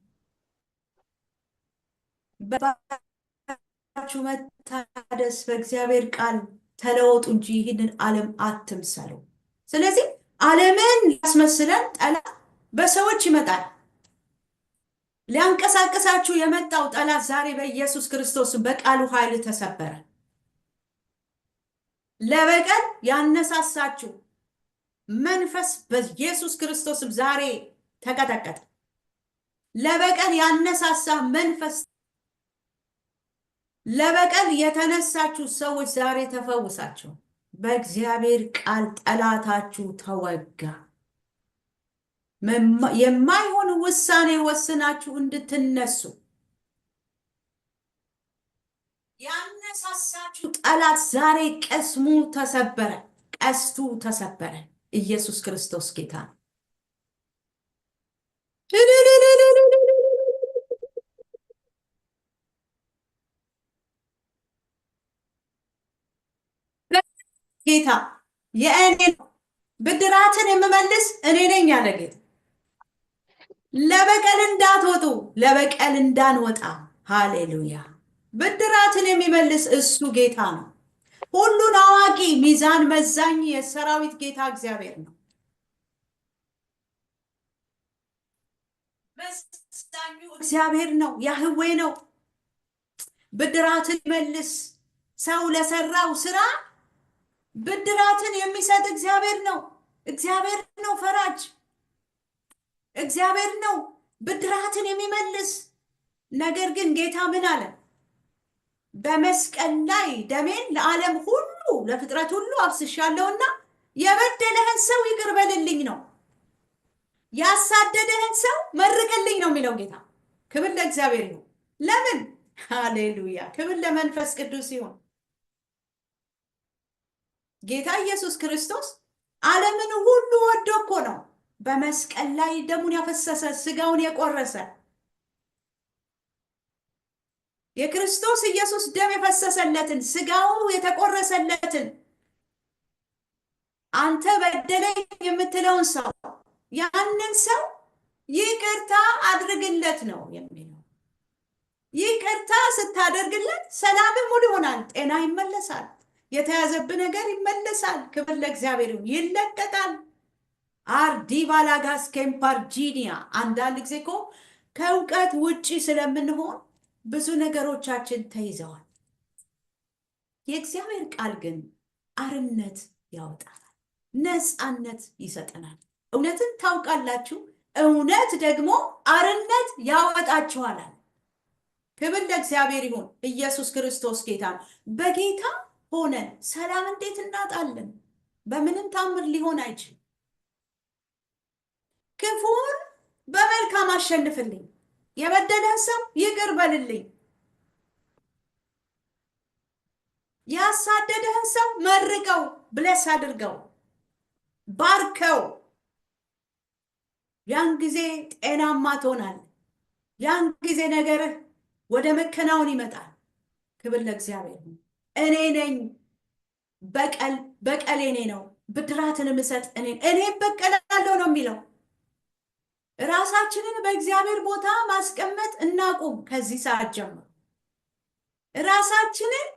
በባችሁ መታደስ በእግዚአብሔር ቃል ተለወጡ እንጂ ይህንን ዓለም አትምሰሉ። ስለዚህ ዓለምን ሊያስመስለን ጠላት በሰዎች ይመጣል። ሊያንቀሳቀሳችሁ የመጣው ጠላት ዛሬ በኢየሱስ ክርስቶስ በቃሉ ኃይል ተሰበረ። ለበቀል ያነሳሳችሁ መንፈስ በኢየሱስ ክርስቶስም ዛሬ ተቀጠቀጠ። ለበቀል ያነሳሳ መንፈስ፣ ለበቀል የተነሳችሁ ሰዎች ዛሬ ተፈውሳችሁ። በእግዚአብሔር ቃል ጠላታችሁ ተወጋ። የማይሆን ውሳኔ ወስናችሁ እንድትነሱ ያነሳሳችሁ ጠላት ዛሬ ቀስሙ ተሰበረ፣ ቀስቱ ተሰበረ። ኢየሱስ ክርስቶስ ጌታ ነው። ጌታ የእኔ ብድራትን የምመልስ እኔ ነኝ ያለ ጌታ። ለበቀል እንዳትወጡ፣ ለበቀል እንዳንወጣ። ሃሌሉያ። ብድራትን የሚመልስ እሱ ጌታ ነው። ሁሉን አዋቂ፣ ሚዛን መዛኝ የሰራዊት ጌታ እግዚአብሔር ነው። መዛኙ እግዚአብሔር ነው፣ ያህዌ ነው። ብድራትን ይመልስ። ሰው ለሰራው ስራ ብድራትን የሚሰጥ እግዚአብሔር ነው። እግዚአብሔር ነው ፈራጅ። እግዚአብሔር ነው ብድራትን የሚመልስ። ነገር ግን ጌታ ምን አለ? በመስቀል ላይ ደሜን ለዓለም ሁሉ ለፍጥረት ሁሉ አፍስሻለሁና የበደለህን ሰው ይቅር በልልኝ ነው። ያሳደደህን ሰው መርቅልኝ ነው የሚለው ጌታ። ክብር ለእግዚአብሔር ነው። ለምን? ሃሌሉያ። ክብር ለመንፈስ ቅዱስ ይሁን። ጌታ ኢየሱስ ክርስቶስ ዓለምን ሁሉ ወዶ እኮ ነው በመስቀል ላይ ደሙን ያፈሰሰ፣ ስጋውን የቆረሰ። የክርስቶስ ኢየሱስ ደም የፈሰሰለትን፣ ስጋው የተቆረሰለትን አንተ በደለኝ የምትለውን ሰው ያንን ሰው ይቅርታ አድርግለት ነው የሚለው። ይቅርታ ስታደርግለት ሰላም ሙሉ ይሆናል፣ ጤና ይመለሳል፣ የተያዘብህ ነገር ይመለሳል። ክብር ለእግዚአብሔር ይሁን። ይለቀቃል። አርዲ ባላጋስ ኬምፓርጂኒያ። አንዳንድ ጊዜ እኮ ከእውቀት ውጪ ስለምንሆን ብዙ ነገሮቻችን ተይዘዋል። የእግዚአብሔር ቃል ግን አርነት ያወጣናል፣ ነፃነት ይሰጠናል። እውነትን ታውቃላችሁ፣ እውነት ደግሞ አርነት ያወጣችኋል። ክብር ለእግዚአብሔር ይሁን። ኢየሱስ ክርስቶስ ጌታ ነው። በጌታ ሆነን ሰላም እንዴት እናጣለን? በምንም ታምር ሊሆን አይችልም። ክፉን በመልካም አሸንፍልኝ፣ የበደለን ሰው ይቅር በልልኝ። ያሳደደህን ሰው መርቀው፣ ብለስ አድርገው፣ ባርከው። ያን ጊዜ ጤናማ ትሆናል። ያን ጊዜ ነገርህ ወደ መከናወን ይመጣል። ክብር ለእግዚአብሔር። እኔ ነኝ በቀል እኔ ነው፣ ብድራትን ምሰጥ እኔ በቀላለሁ ነው የሚለው። ራሳችንን በእግዚአብሔር ቦታ ማስቀመጥ እናቁም። ከዚህ ሰዓት ጀምሮ ራሳችንን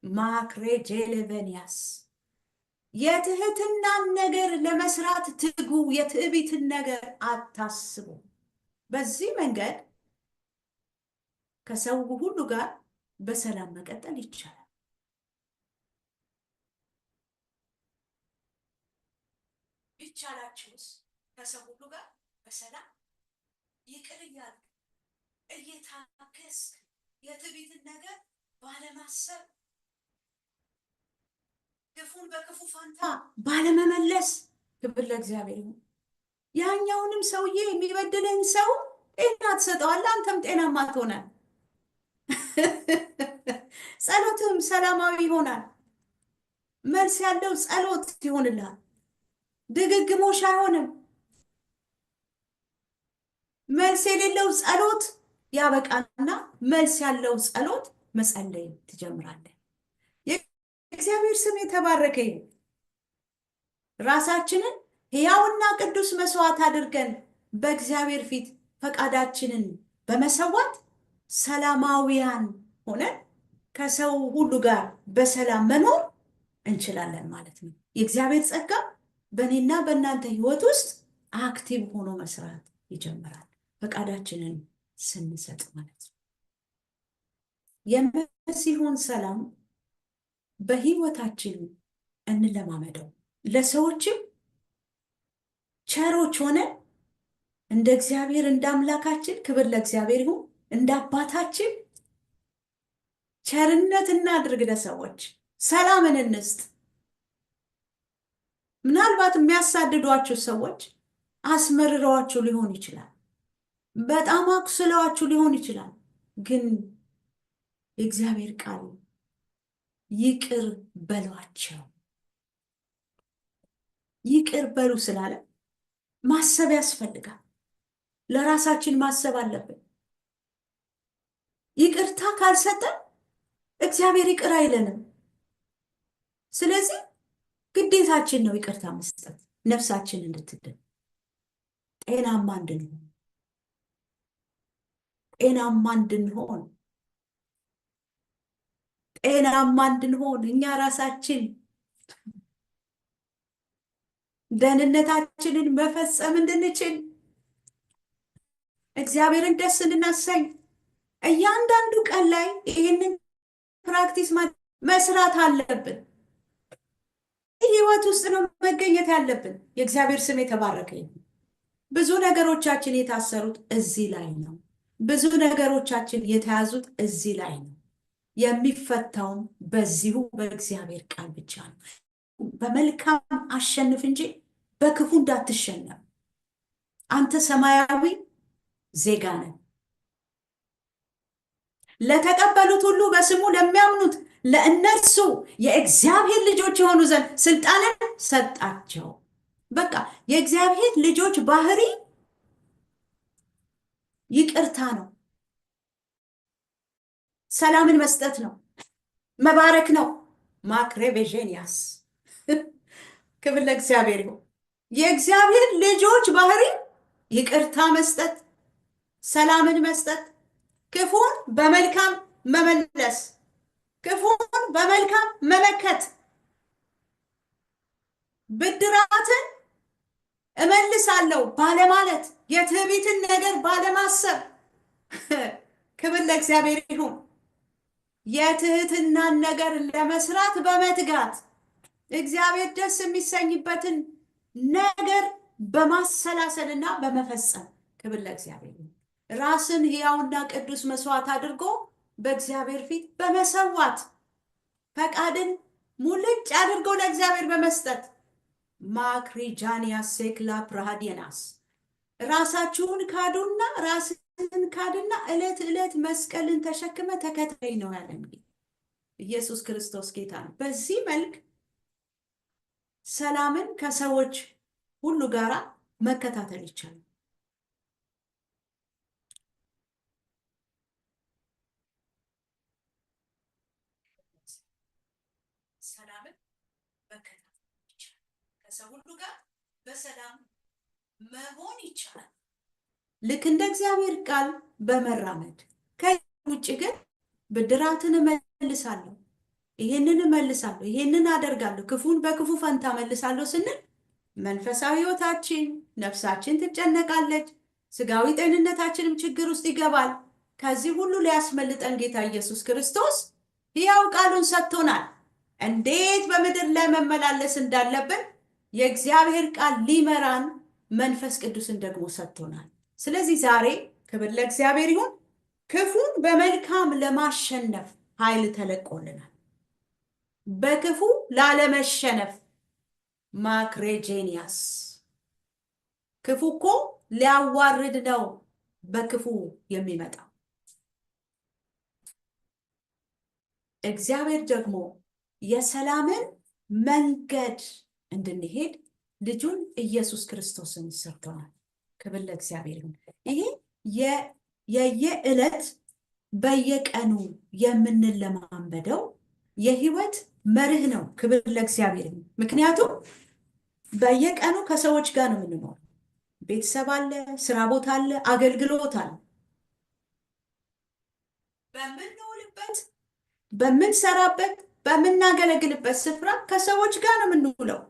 ማክሬጄሌቨኒያስ የትህትናን ነገር ለመስራት ትጉ። የትዕቢትን ነገር አታስቡ። በዚህ መንገድ ከሰው ሁሉ ጋር በሰላም መቀጠል ይቻላል። ቢቻላችሁስ ከሰው ሁሉ ጋር በሰላም ይቅር እያልክ እየታገስክ የትዕቢትን ነገር ባለማሰብ ክፉን በክፉ ፋንታ ባለመመለስ። ክብር ለእግዚአብሔር ይሁን። ያኛውንም ሰውዬ የሚበድልን ሰው ጤና ትሰጠዋለህ፣ አንተም ጤናማ ትሆናል። ጸሎትም ሰላማዊ ይሆናል። መልስ ያለው ጸሎት ይሆንልሃል። ድግግሞሽ አይሆንም። መልስ የሌለው ጸሎት ያበቃና መልስ ያለው ጸሎት መጸለይ ትጀምራለህ። የእግዚአብሔር ስም የተባረከ ይሁን። ራሳችንን ሕያውና ቅዱስ መስዋዕት አድርገን በእግዚአብሔር ፊት ፈቃዳችንን በመሰዋት ሰላማዊያን ሆነን ከሰው ሁሉ ጋር በሰላም መኖር እንችላለን ማለት ነው። የእግዚአብሔር ጸጋ በእኔና በእናንተ ሕይወት ውስጥ አክቲቭ ሆኖ መስራት ይጀምራል፣ ፈቃዳችንን ስንሰጥ ማለት ነው። የመሲሁን ሰላም በሕይወታችን እንለማመደው። ለሰዎችም ቸሮች ሆነን እንደ እግዚአብሔር እንደ አምላካችን ክብር ለእግዚአብሔር ይሁን፣ እንደ አባታችን ቸርነት እናድርግ። ለሰዎች ሰላምን እንስጥ። ምናልባት የሚያሳድዷችሁ ሰዎች አስመርረዋችሁ ሊሆን ይችላል፣ በጣም አቁስለዋችሁ ሊሆን ይችላል። ግን የእግዚአብሔር ቃል ይቅር በሏቸው፣ ይቅር በሉ ስላለ ማሰብ ያስፈልጋል። ለራሳችን ማሰብ አለብን። ይቅርታ ካልሰጠን እግዚአብሔር ይቅር አይለንም። ስለዚህ ግዴታችን ነው ይቅርታ መስጠት፣ ነፍሳችን እንድትድን፣ ጤናማ እንድንሆን ጤናማ እንድንሆን እኛ ራሳችን ደህንነታችንን መፈጸም እንድንችል እግዚአብሔርን ደስ እንድናሰኝ እያንዳንዱ ቀን ላይ ይህንን ፕራክቲስ መስራት አለብን። ህይወት ውስጥ ነው መገኘት ያለብን። የእግዚአብሔር ስም የተባረከ ይሁን። ብዙ ነገሮቻችን የታሰሩት እዚህ ላይ ነው። ብዙ ነገሮቻችን የተያዙት እዚህ ላይ ነው። የሚፈታውም በዚሁ በእግዚአብሔር ቃል ብቻ ነው። በመልካም አሸንፍ እንጂ በክፉ እንዳትሸነፍ። አንተ ሰማያዊ ዜጋ ነህ። ለተቀበሉት ሁሉ በስሙ ለሚያምኑት ለእነርሱ የእግዚአብሔር ልጆች የሆኑ ዘንድ ስልጣንን ሰጣቸው። በቃ የእግዚአብሔር ልጆች ባህሪ ይቅርታ ነው፣ ሰላምን መስጠት ነው፣ መባረክ ነው። ማክሬቬዥኒያስ ክብር ለእግዚአብሔር ይሁን። የእግዚአብሔር ልጆች ባህሪ ይቅርታ መስጠት፣ ሰላምን መስጠት፣ ክፉን በመልካም መመለስ፣ ክፉን በመልካም መመከት፣ ብድራትን እመልሳለሁ ባለማለት፣ የትዕቢትን ነገር ባለማሰብ። ክብር ለእግዚአብሔር ይሁን። የትህትናን ነገር ለመስራት በመትጋት እግዚአብሔር ደስ የሚሰኝበትን ነገር በማሰላሰልና በመፈጸም። ክብር ለእግዚአብሔር ይሁን። ራስን ሕያውና ቅዱስ መስዋዕት አድርጎ በእግዚአብሔር ፊት በመሰዋት ፈቃድን ሙልጭ አድርጎ ለእግዚአብሔር በመስጠት ማክሪጃኒያስ ሴክላ ፕራሃዲናስ ራሳችሁን ካዱና ራስን ካድና ዕለት ዕለት መስቀልን ተሸክመ ተከተለኝ ነው ያለን። ኢየሱስ ክርስቶስ ጌታ ነው። በዚህ መልክ ሰላምን ከሰዎች ሁሉ ጋር መከታተል ይቻላል። ሰላምን መከታተል ይቻላል። ከሰው ሁሉ ጋር በሰላም መሆን ይቻላል። ልክ እንደ እግዚአብሔር ቃል በመራመድ ከውጭ ግን ብድራትን እመልሳለሁ፣ ይሄንን እመልሳለሁ፣ ይሄንን አደርጋለሁ፣ ክፉን በክፉ ፈንታ እመልሳለሁ ስንል መንፈሳዊ ሕይወታችን ነፍሳችን ትጨነቃለች፣ ስጋዊ ጤንነታችንም ችግር ውስጥ ይገባል። ከዚህ ሁሉ ሊያስመልጠን ጌታ ኢየሱስ ክርስቶስ ሕያው ቃሉን ሰጥቶናል። እንዴት በምድር ላይ መመላለስ እንዳለብን የእግዚአብሔር ቃል ሊመራን መንፈስ ቅዱስን ደግሞ ሰጥቶናል። ስለዚህ ዛሬ ክብር ለእግዚአብሔር ይሁን። ክፉን በመልካም ለማሸነፍ ኃይል ተለቆልናል። በክፉ ላለመሸነፍ ማክሬጄኒያስ ክፉ እኮ ሊያዋርድ ነው በክፉ የሚመጣው። እግዚአብሔር ደግሞ የሰላምን መንገድ እንድንሄድ ልጁን ኢየሱስ ክርስቶስን ሰጥቶናል። ክብር ለእግዚአብሔር ይሁን። ይሄ የየዕለት በየቀኑ የምንለማመደው የህይወት መርህ ነው። ክብር ለእግዚአብሔር ይሁን። ምክንያቱም በየቀኑ ከሰዎች ጋር ነው የምንኖር። ቤተሰብ አለ፣ ስራ ቦታ አለ፣ አገልግሎት አለ። በምንውልበት፣ በምንሰራበት፣ በምናገለግልበት ስፍራ ከሰዎች ጋር ነው የምንውለው።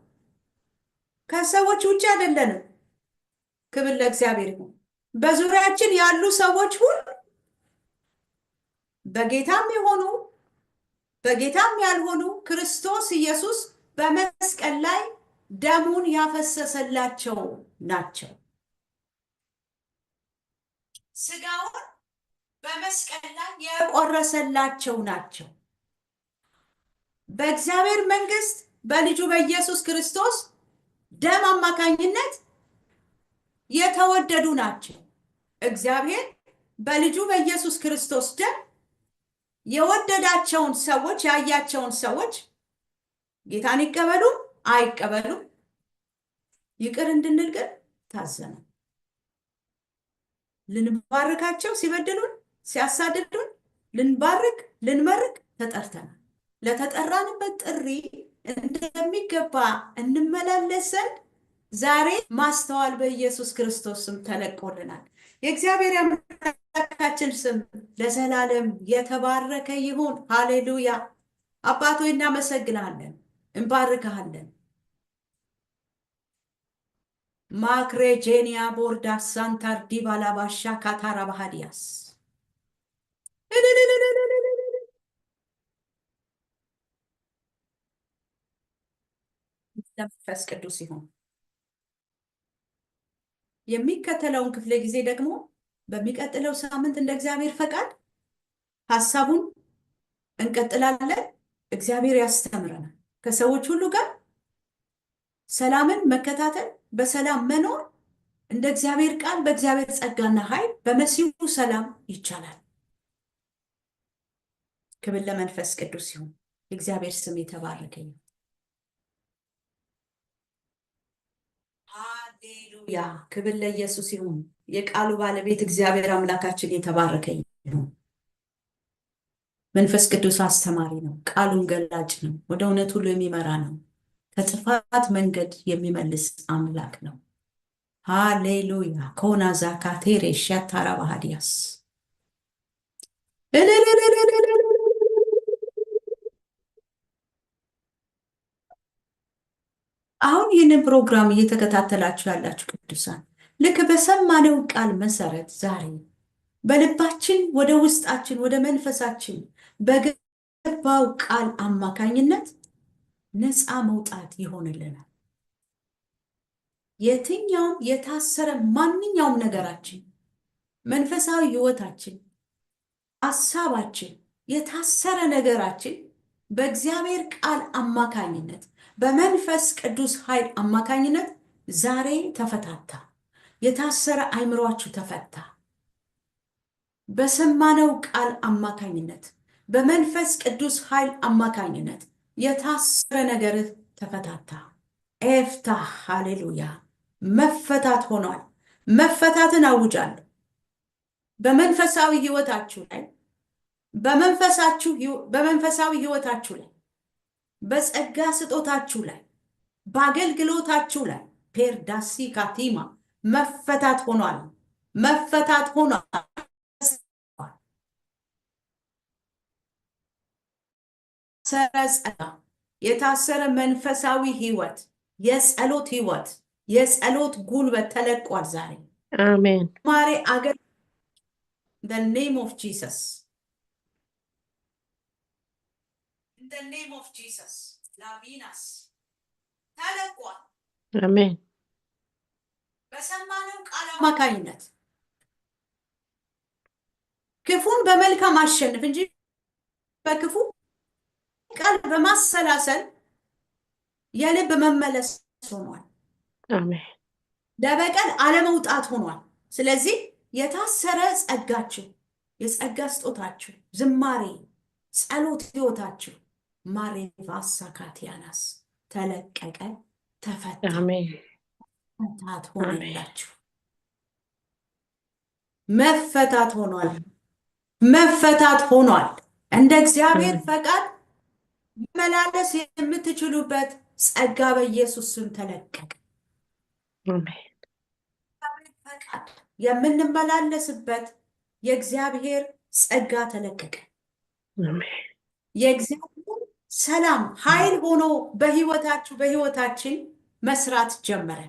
ከሰዎች ውጭ አይደለንም። ክብር ለእግዚአብሔር ይሁን። በዙሪያችን ያሉ ሰዎች ሁሉ በጌታም የሆኑ በጌታም ያልሆኑ ክርስቶስ ኢየሱስ በመስቀል ላይ ደሙን ያፈሰሰላቸው ናቸው። ስጋውን በመስቀል ላይ የቆረሰላቸው ናቸው። በእግዚአብሔር መንግስት በልጁ በኢየሱስ ክርስቶስ ደም አማካኝነት የተወደዱ ናቸው። እግዚአብሔር በልጁ በኢየሱስ ክርስቶስ ደም የወደዳቸውን ሰዎች ያያቸውን ሰዎች ጌታን ይቀበሉ አይቀበሉ ይቅር እንድንል ግን ታዘናል። ልንባርካቸው ሲበድሉን ሲያሳድዱን ልንባርክ ልንመርቅ ተጠርተናል። ለተጠራንበት ጥሪ እንደሚገባ እንመላለስ ዘንድ ዛሬ ማስተዋል በኢየሱስ ክርስቶስ ስም ተለቆልናል። የእግዚአብሔር አምላካችን ስም ለዘላለም የተባረከ ይሁን። ሃሌሉያ። አባት ሆይ እናመሰግናለን፣ እንባርካለን። ማክሬጄኒያ ቦርዳ ሳንታር ዲባላባሻ ካታራ ባህዲያስ መንፈስ ቅዱስ ይሁን። የሚከተለውን ክፍለ ጊዜ ደግሞ በሚቀጥለው ሳምንት እንደ እግዚአብሔር ፈቃድ ሐሳቡን እንቀጥላለን። እግዚአብሔር ያስተምረናል። ከሰዎች ሁሉ ጋር ሰላምን መከታተል፣ በሰላም መኖር እንደ እግዚአብሔር ቃል በእግዚአብሔር ጸጋና ኃይል በመሲሁ ሰላም ይቻላል። ክብር ለመንፈስ ቅዱስ ይሁን። የእግዚአብሔር ስም የተባረከ ይሁን። ሃሌሉያ። ክብር ለኢየሱስ ይሁን። የቃሉ ባለቤት እግዚአብሔር አምላካችን የተባረከ ይሁን። መንፈስ ቅዱስ አስተማሪ ነው። ቃሉን ገላጭ ነው። ወደ እውነት ሁሉ የሚመራ ነው። ከጥፋት መንገድ የሚመልስ አምላክ ነው። ሃሌሉያ። ኮና ዛካቴሬ ሻታራ ባህዲያስ አሁን ይህንን ፕሮግራም እየተከታተላችሁ ያላችሁ ቅዱሳን ልክ በሰማነው ቃል መሰረት ዛሬ በልባችን ወደ ውስጣችን ወደ መንፈሳችን በገባው ቃል አማካኝነት ነፃ መውጣት ይሆንልናል። የትኛውም የታሰረ ማንኛውም ነገራችን፣ መንፈሳዊ ህይወታችን፣ ሐሳባችን የታሰረ ነገራችን በእግዚአብሔር ቃል አማካኝነት በመንፈስ ቅዱስ ኃይል አማካኝነት ዛሬ ተፈታታ። የታሰረ አይምሯችሁ ተፈታ። በሰማነው ቃል አማካኝነት በመንፈስ ቅዱስ ኃይል አማካኝነት የታሰረ ነገርህ ተፈታታ። ኤፍታ ሃሌሉያ። መፈታት ሆኗል። መፈታትን አውጃለሁ በመንፈሳዊ ህይወታችሁ ላይ በመንፈሳዊ ህይወታችሁ ላይ በጸጋ ስጦታችሁ ላይ በአገልግሎታችሁ ላይ ፔርዳሲ ካቲማ መፈታት ሆኗል። መፈታት ሆኗል። የታሰረ መንፈሳዊ ህይወት፣ የጸሎት ህይወት፣ የጸሎት ጉልበት ተለቋል ዛሬ። አሜን። ማሬ አገር the name of Jesus in the name of Jesus ላቪናስ ተለቋል። አሜን። በሰማነው ቃል አማካኝነት ክፉን በመልካም አሸንፍ እንጂ በክፉ ቃል በማሰላሰል የልብ መመለስ ሆኗል። አሜን። ለበቀል አለመውጣት ሆኗል። ስለዚህ የታሰረ ጸጋችሁ፣ የጸጋ ስጦታችሁ፣ ዝማሬ፣ ጸሎት ህይወታችሁ ማሬቫሳ ካቲያናስ ተለቀቀ፣ ተፈታ። አሜን። መፈታት ሆነላችሁ። መፈታት ሆኗል። መፈታት ሆኗል። እንደ እግዚአብሔር ፈቃድ መመላለስ የምትችሉበት ጸጋ በኢየሱስ ስም ተለቀቀ። አሜን። ፈቃድ የምንመላለስበት የእግዚአብሔር ጸጋ ተለቀቀ። አሜን። የእግዚአብሔር ሰላም ኃይል ሆኖ በህይወታችን መስራት ጀመረ።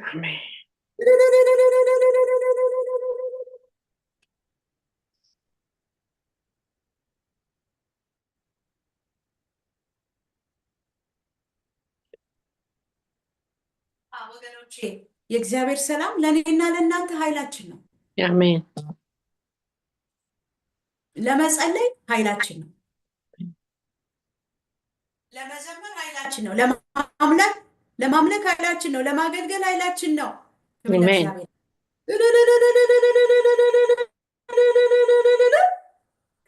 አሜን። ወገኖቼ የእግዚአብሔር ሰላም ለእኔና ለእናንተ ኃይላችን ነው። አሜን። ለመጸለይ ኃይላችን ነው። ለመዘመር ኃይላችን ነው። ለማምለክ ኃይላችን ነው። ለማገልገል ኃይላችን ነው።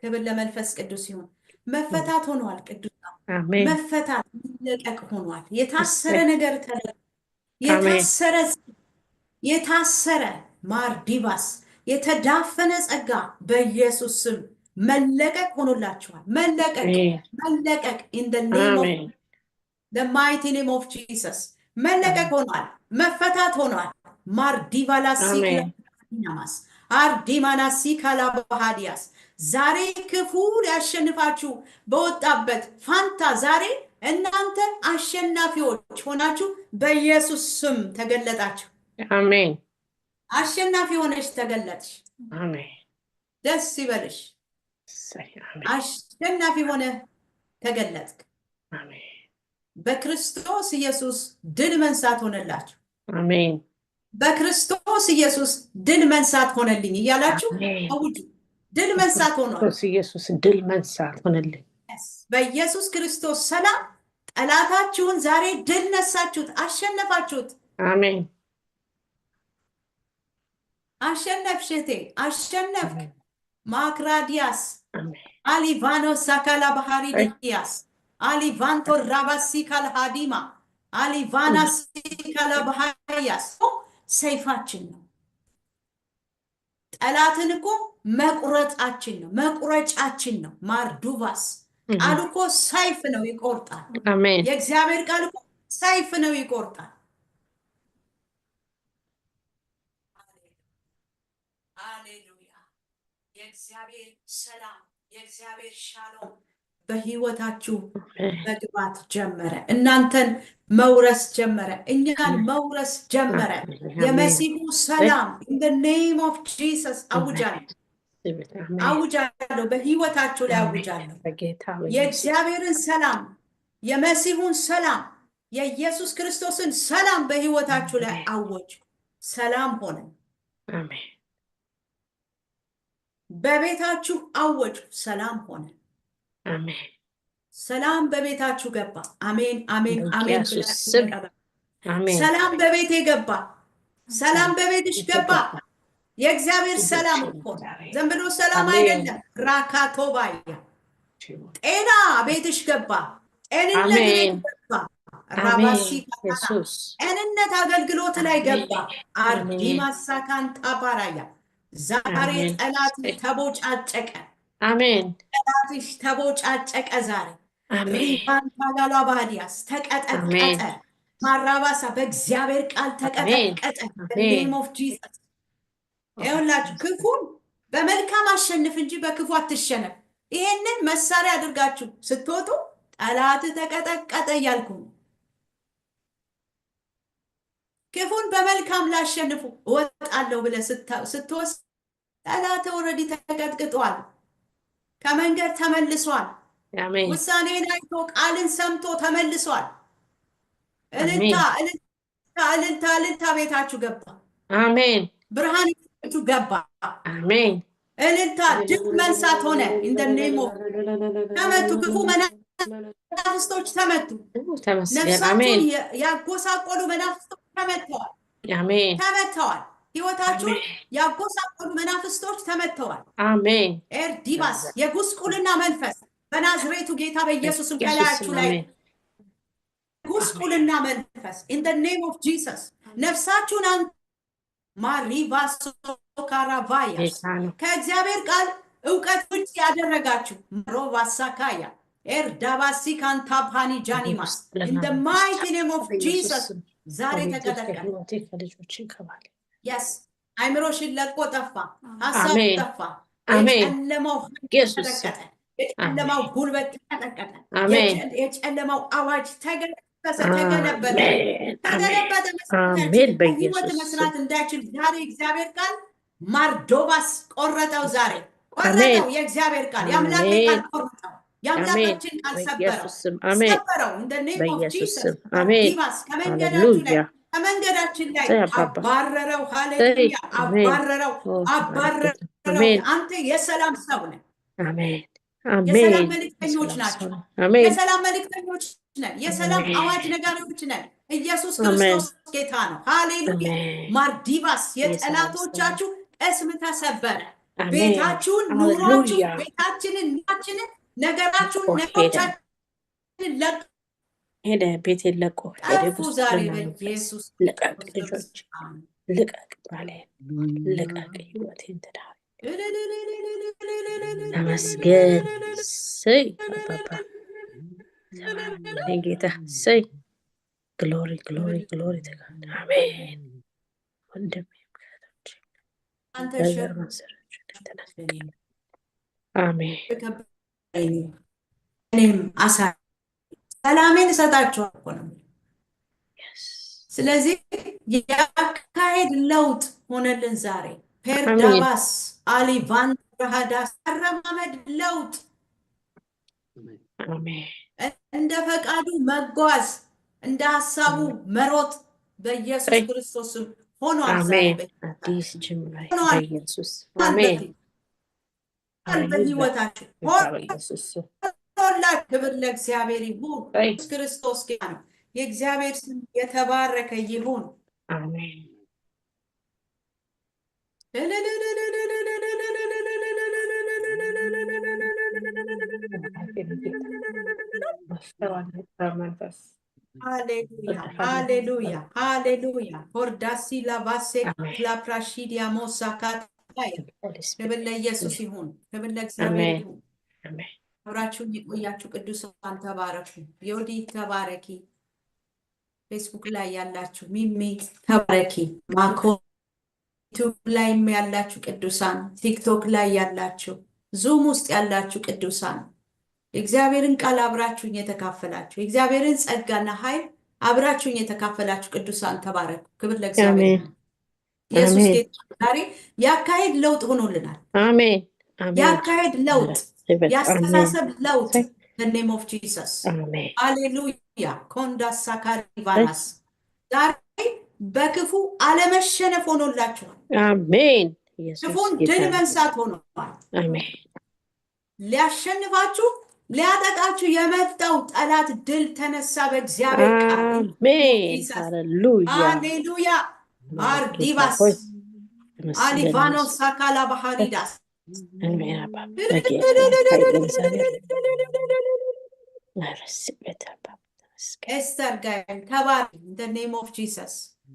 ክብር ለመንፈስ ቅዱስ ይሁን። መፈታት ሆኗል። ቅዱስ መፈታት መለቀቅ ሆኗል። የታሰረ ነገር የታሰረ ማርዲባስ የተዳፈነ ጸጋ በኢየሱስ ስም መለቀቅ ሆኖላችኋል። መለቀቅ in the mighty name of Jesus መለቀቅ ሆኗል። መፈታት ሆኗል። ማርዲቫላሲ ካላማስ አርዲማናሲ ካላባሃዲያስ ዛሬ ክፉ ሊያሸንፋችሁ በወጣበት ፋንታ ዛሬ እናንተ አሸናፊዎች ሆናችሁ በኢየሱስ ስም ተገለጣችሁ። አሜን። አሸናፊ ሆነሽ ተገለጥሽ። አሜን። ደስ ይበልሽ። አሸናፊ ሆነ ተገለጥክ። አሜን። በክርስቶስ ኢየሱስ ድል መንሳት ሆነላችሁ። አሜን። በክርስቶስ ኢየሱስ ድል መንሳት ሆነልኝ እያላችሁ አውጁ። ድል መንሳት ሆኗል። በክርስቶስ ኢየሱስ ድል መንሳት ሆነልኝ። በኢየሱስ ክርስቶስ ሰላም ጠላታችሁን ዛሬ ድል ነሳችሁት፣ አሸነፋችሁት። አሜን። አሸነፍሽ እህቴ፣ አሸነፍክ። ማክራዲያስ አሜን። አሊቫኖ ሳካላ ባህሪ ዲያስ አሊቫንቶ ራባሲ ካልሃዲማ አሊቫና ሲካላ ባህያስ ሰይፋችን ነው። ጠላትን እኮ መቁረጣችን ነው፣ መቁረጫችን ነው። ማርዱቫስ ቃል እኮ ሰይፍ ነው፣ ይቆርጣል። አሜን። የእግዚአብሔር ቃል እኮ ሰይፍ ነው፣ ይቆርጣል። ሃሌሉያ። የእግዚአብሔር ሰላም፣ የእግዚአብሔር ሻሎም በህይወታችሁ መግባት ጀመረ። እናንተን መውረስ ጀመረ። እኛን መውረስ ጀመረ። የመሲሁ ሰላም in the name of Jesus አውጃለሁ። በህይወታችሁ ላይ አውጃለሁ። የእግዚአብሔርን ሰላም፣ የመሲሁን ሰላም፣ የኢየሱስ ክርስቶስን ሰላም በህይወታችሁ ላይ አወጅ። ሰላም ሆነ። አሜን። በቤታችሁ አወጅ። ሰላም ሆነ። አሜን። ሰላም በቤታችሁ ገባ። አሜን፣ አሜን፣ አሜን። ሰላም በቤቴ ገባ። ሰላም በቤትሽ ገባ። የእግዚአብሔር ሰላም እኮ ዝም ብሎ ሰላም አይደለም። ራካቶባያ ጤና ቤትሽ ገባ። ጤንነት ቤት አሜን ገባ። አሜን ራባሲ ካታና ኢየሱስ ጤንነት አገልግሎት ላይ ገባ። አሜን አርዲማሳ ካንታ ባራያ ዛሬ አሜን ጠላትሽ ተቦጫጨቀ። አሜን ጠላትሽ ተቦጫጨቀ ዛሬ። አሜን ሪባን ታጋላ ባህዲያስ ተቀጠቀጠ። አሜን ማራባሳ በእግዚአብሔር ቃል ተቀጠቀጠ። አሜን ኔም ኦፍ ጂሰስ ይኸውላችሁ ክፉን በመልካም አሸንፍ እንጂ በክፉ አትሸነፍ። ይሄንን መሳሪያ አድርጋችሁ ስትወጡ ጠላት ተቀጠቀጠ እያልኩ ነው። ክፉን በመልካም ላሸንፉ እወጣለሁ ብለህ ስትወስድ ጠላት ኦልሬዲ ተቀጥቅጧል፣ ከመንገድ ተመልሷል። አሜን ውሳኔን አይቶ ቃልን ሰምቶ ተመልሷል። እልልታ እልልታ እልልታ እልልታ ቤታችሁ ገባ። አሜን ብርሃን ቤታችሁ ገባ። አሜን እልልታ ድል መንሳት ሆነ። እንደ ኔሞ ተመቱ፣ ክፉ መናፍስቶች ተመቱ። ነፍሳችሁን ያጎሳቆሉ መናፍስቶች ተመተዋል። አሜን ተመተዋል። ህይወታችሁን ያጎሳቆሉ መናፍስቶች ተመተዋል። አሜን ኤርዲባስ የጉስቁልና መንፈስ በናዝሬቱ ጌታ በኢየሱስም ከላያችሁ ላይ ጉስቁልና መንፈስ in the name of Jesus ነፍሳችሁን ማሪቫሶ ካራቫያስ ከእግዚአብሔር ቃል እውቀት ውጭ ያደረጋችሁ ሮቫሳካያ ኤርዳባሲ ካንታፓኒ ጃኒማስ in the mighty name of Jesus ዛሬ ተቀጠቀጠ። yes አይምሮሽን ለቆ ጠፋ፣ ሀሳብ ጠፋ። የጨለማው ተቀጠቀጠ፣ የጨለማው ጉልበት ተቀጠቀጠ፣ የጨለማው አዋጅ ተገለበጠ። ህይወት መስራት እንዳይችል ዛሬ እግዚአብሔር ቃል ማርዶባስ ቆረጠው። ዛሬ ቆረጠው። የእግዚአብሔር ቃል የአምላክ ቃል ቆረጠው። የአምላካችን ቃል ሰበረው። እንደ ኔም ኦፍ ጂሰስ ዲባስ ከመንገዳችን ላይ አባረረው። ሃሌሉያ አባረረው። አንተ የሰላም ሰው ነህ። የሰላም መልእክተኞች ናቸው። የሰላም መልእክተኞች ነን። የሰላም አዋጅ ነጋሪዎች ነን። ኢየሱስ ክርስቶስ ጌታ ነው። ሃሌሉያ ማርዲባስ የጠላቶቻችሁ ቅስም ተሰበረ። ቤታችሁን፣ ኑሯችሁን፣ ቤታችንን፣ ኑሯችንን፣ ነገራችሁን፣ ነገሮቻችንን ለቆ ሄደ። ቤቴን ለቆ ጠፉ። ዛሬ በኢየሱስ ልቀቅ፣ ልጆች ልቀቅ፣ ባሌ ልቀቅ፣ ህይወቴን ትዳር ተመስገን። ሰይ አባባ ጌታ ሰይ ግሎሪ ግሎሪ ግሎሪ ተጋድ አሜን። ወንድም አሜን። እኔም ሰላሜን እሰጣችኋለሁ ነው። ስለዚህ የአካሄድ ለውጥ ሆነልን ዛሬ። ፔርዳባስ አሊቫን ረሃዳስ አረማመድ ለውጥ፣ እንደ ፈቃዱ መጓዝ፣ እንደ ሀሳቡ መሮጥ በኢየሱስ ክርስቶስ ሆኗል። አዲስ ጅምር በኢየሱስ አሜን። በህይወታችሁ ሆላ ክብር ለእግዚአብሔር ይሁን። ክርስቶስ ጌታ ነው። የእግዚአብሔር ስም የተባረከ ይሁን። አሜን። ሃሌሉያ ሃሌሉያ ሆርዳሲ ላቫሴ ላፕራሺዲያ ሞሳካታ ክብር ለኢየሱስ ይሁን። ክብር ለእግዚአብሔር ይሁን። አብራችሁን የቆያችሁ ቅዱሳን ተባረኩ። ዮዲ ተባረኪ። ፌስቡክ ላይ ያላችሁ ሚሚ ተባረኪ። ማኮ ዩቲዩብ ላይም ያላችሁ ቅዱሳን፣ ቲክቶክ ላይ ያላችሁ፣ ዙም ውስጥ ያላችሁ ቅዱሳን የእግዚአብሔርን ቃል አብራችሁን የተካፈላችሁ የእግዚአብሔርን ጸጋና ኃይል አብራችሁን የተካፈላችሁ ቅዱሳን ተባረኩ። ክብር ለእግዚአብሔር። ኢየሱስ ጌታ ዛሬ ያካሄድ ለውጥ ሆኖልናል። አሜን። ያካሄድ ለውጥ፣ ያስተሳሰብ ለውጥ in the name of Jesus. አሜን። ሃሌሉያ ኮንዳሳ ካሪቫናስ ዛሬ በክፉ አለመሸነፍ ሆኖላችኋል። አሜን። ክፉን ድል መንሳት ሆኗል። አሜን። ሊያሸንፋችሁ ሊያጠቃችሁ የመጣው ጠላት ድል ተነሳ በእግዚአብሔር ቃል። አሜን። ሃሌሉያ ሃሌሉያ ማርዲባስ አሊቫኖ ሳካላ ባህሪዳስ አሜን አባ በጌታ ኃይል እግዚአብሔር አረስበት አባ ኤስተር ጋር ተባረክ in the name of Jesus